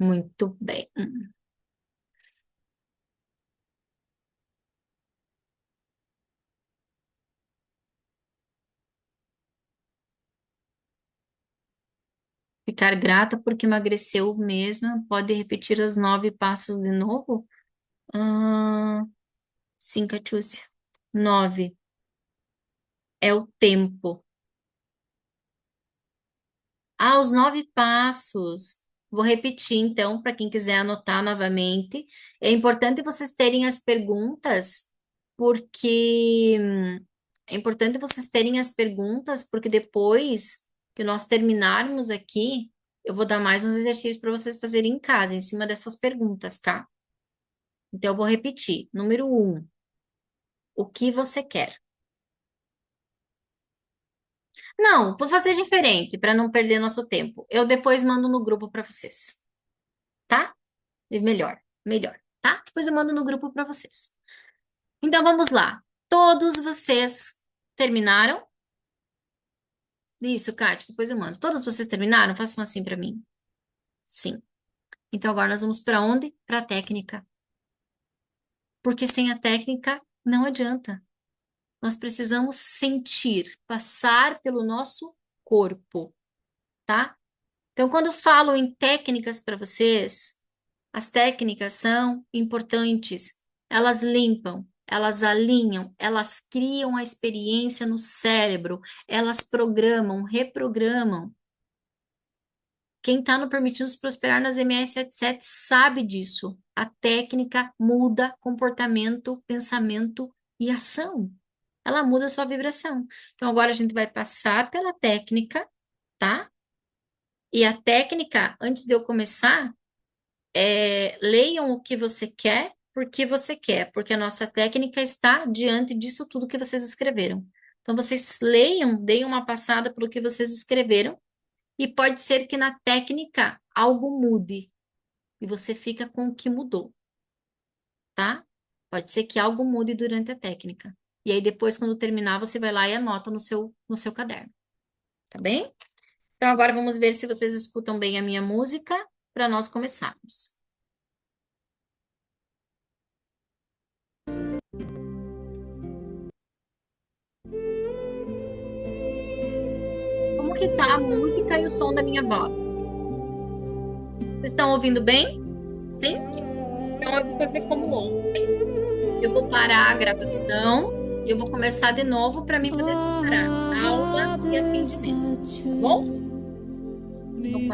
Muito bem. Ficar grata porque emagreceu mesmo. Pode repetir os 9 passos de novo? Ah, sim, Catiúcia. 9 é o tempo. Ah, os 9 passos. Vou repetir, então, para quem quiser anotar novamente. É importante vocês terem as perguntas, porque depois que nós terminarmos aqui, eu vou dar mais uns exercícios para vocês fazerem em casa, em cima dessas perguntas, tá? Então, eu vou repetir. Número 1, o que você quer? Não, vou fazer diferente para não perder nosso tempo. Eu depois mando no grupo para vocês, tá? E melhor, melhor, tá? Depois eu mando no grupo para vocês. Então vamos lá. Todos vocês terminaram? Isso, Kátia, depois eu mando. Todos vocês terminaram? Façam assim para mim. Sim. Então agora nós vamos para onde? Para a técnica. Porque sem a técnica não adianta. Nós precisamos sentir, passar pelo nosso corpo, tá? Então, quando eu falo em técnicas para vocês, as técnicas são importantes. Elas limpam, elas alinham, elas criam a experiência no cérebro, elas programam, reprogramam. Quem está no Permitindo-se Prosperar nas MS77 sabe disso. A técnica muda comportamento, pensamento e ação. Ela muda a sua vibração. Então, agora a gente vai passar pela técnica, tá? E a técnica, antes de eu começar, leiam o que você quer, porque você quer, porque a nossa técnica está diante disso tudo que vocês escreveram. Então, vocês leiam, deem uma passada pelo que vocês escreveram, e pode ser que na técnica algo mude, e você fica com o que mudou, tá? Pode ser que algo mude durante a técnica. E aí, depois, quando terminar, você vai lá e anota no seu caderno, tá bem? Então, agora vamos ver se vocês escutam bem a minha música para nós começarmos. Como que tá a música e o som da minha voz? Vocês estão ouvindo bem? Sim? Então eu vou fazer como ontem. Eu vou parar a gravação e eu vou começar de novo para mim poder separar Oh, aula how e there's atendimento, such tá bom? a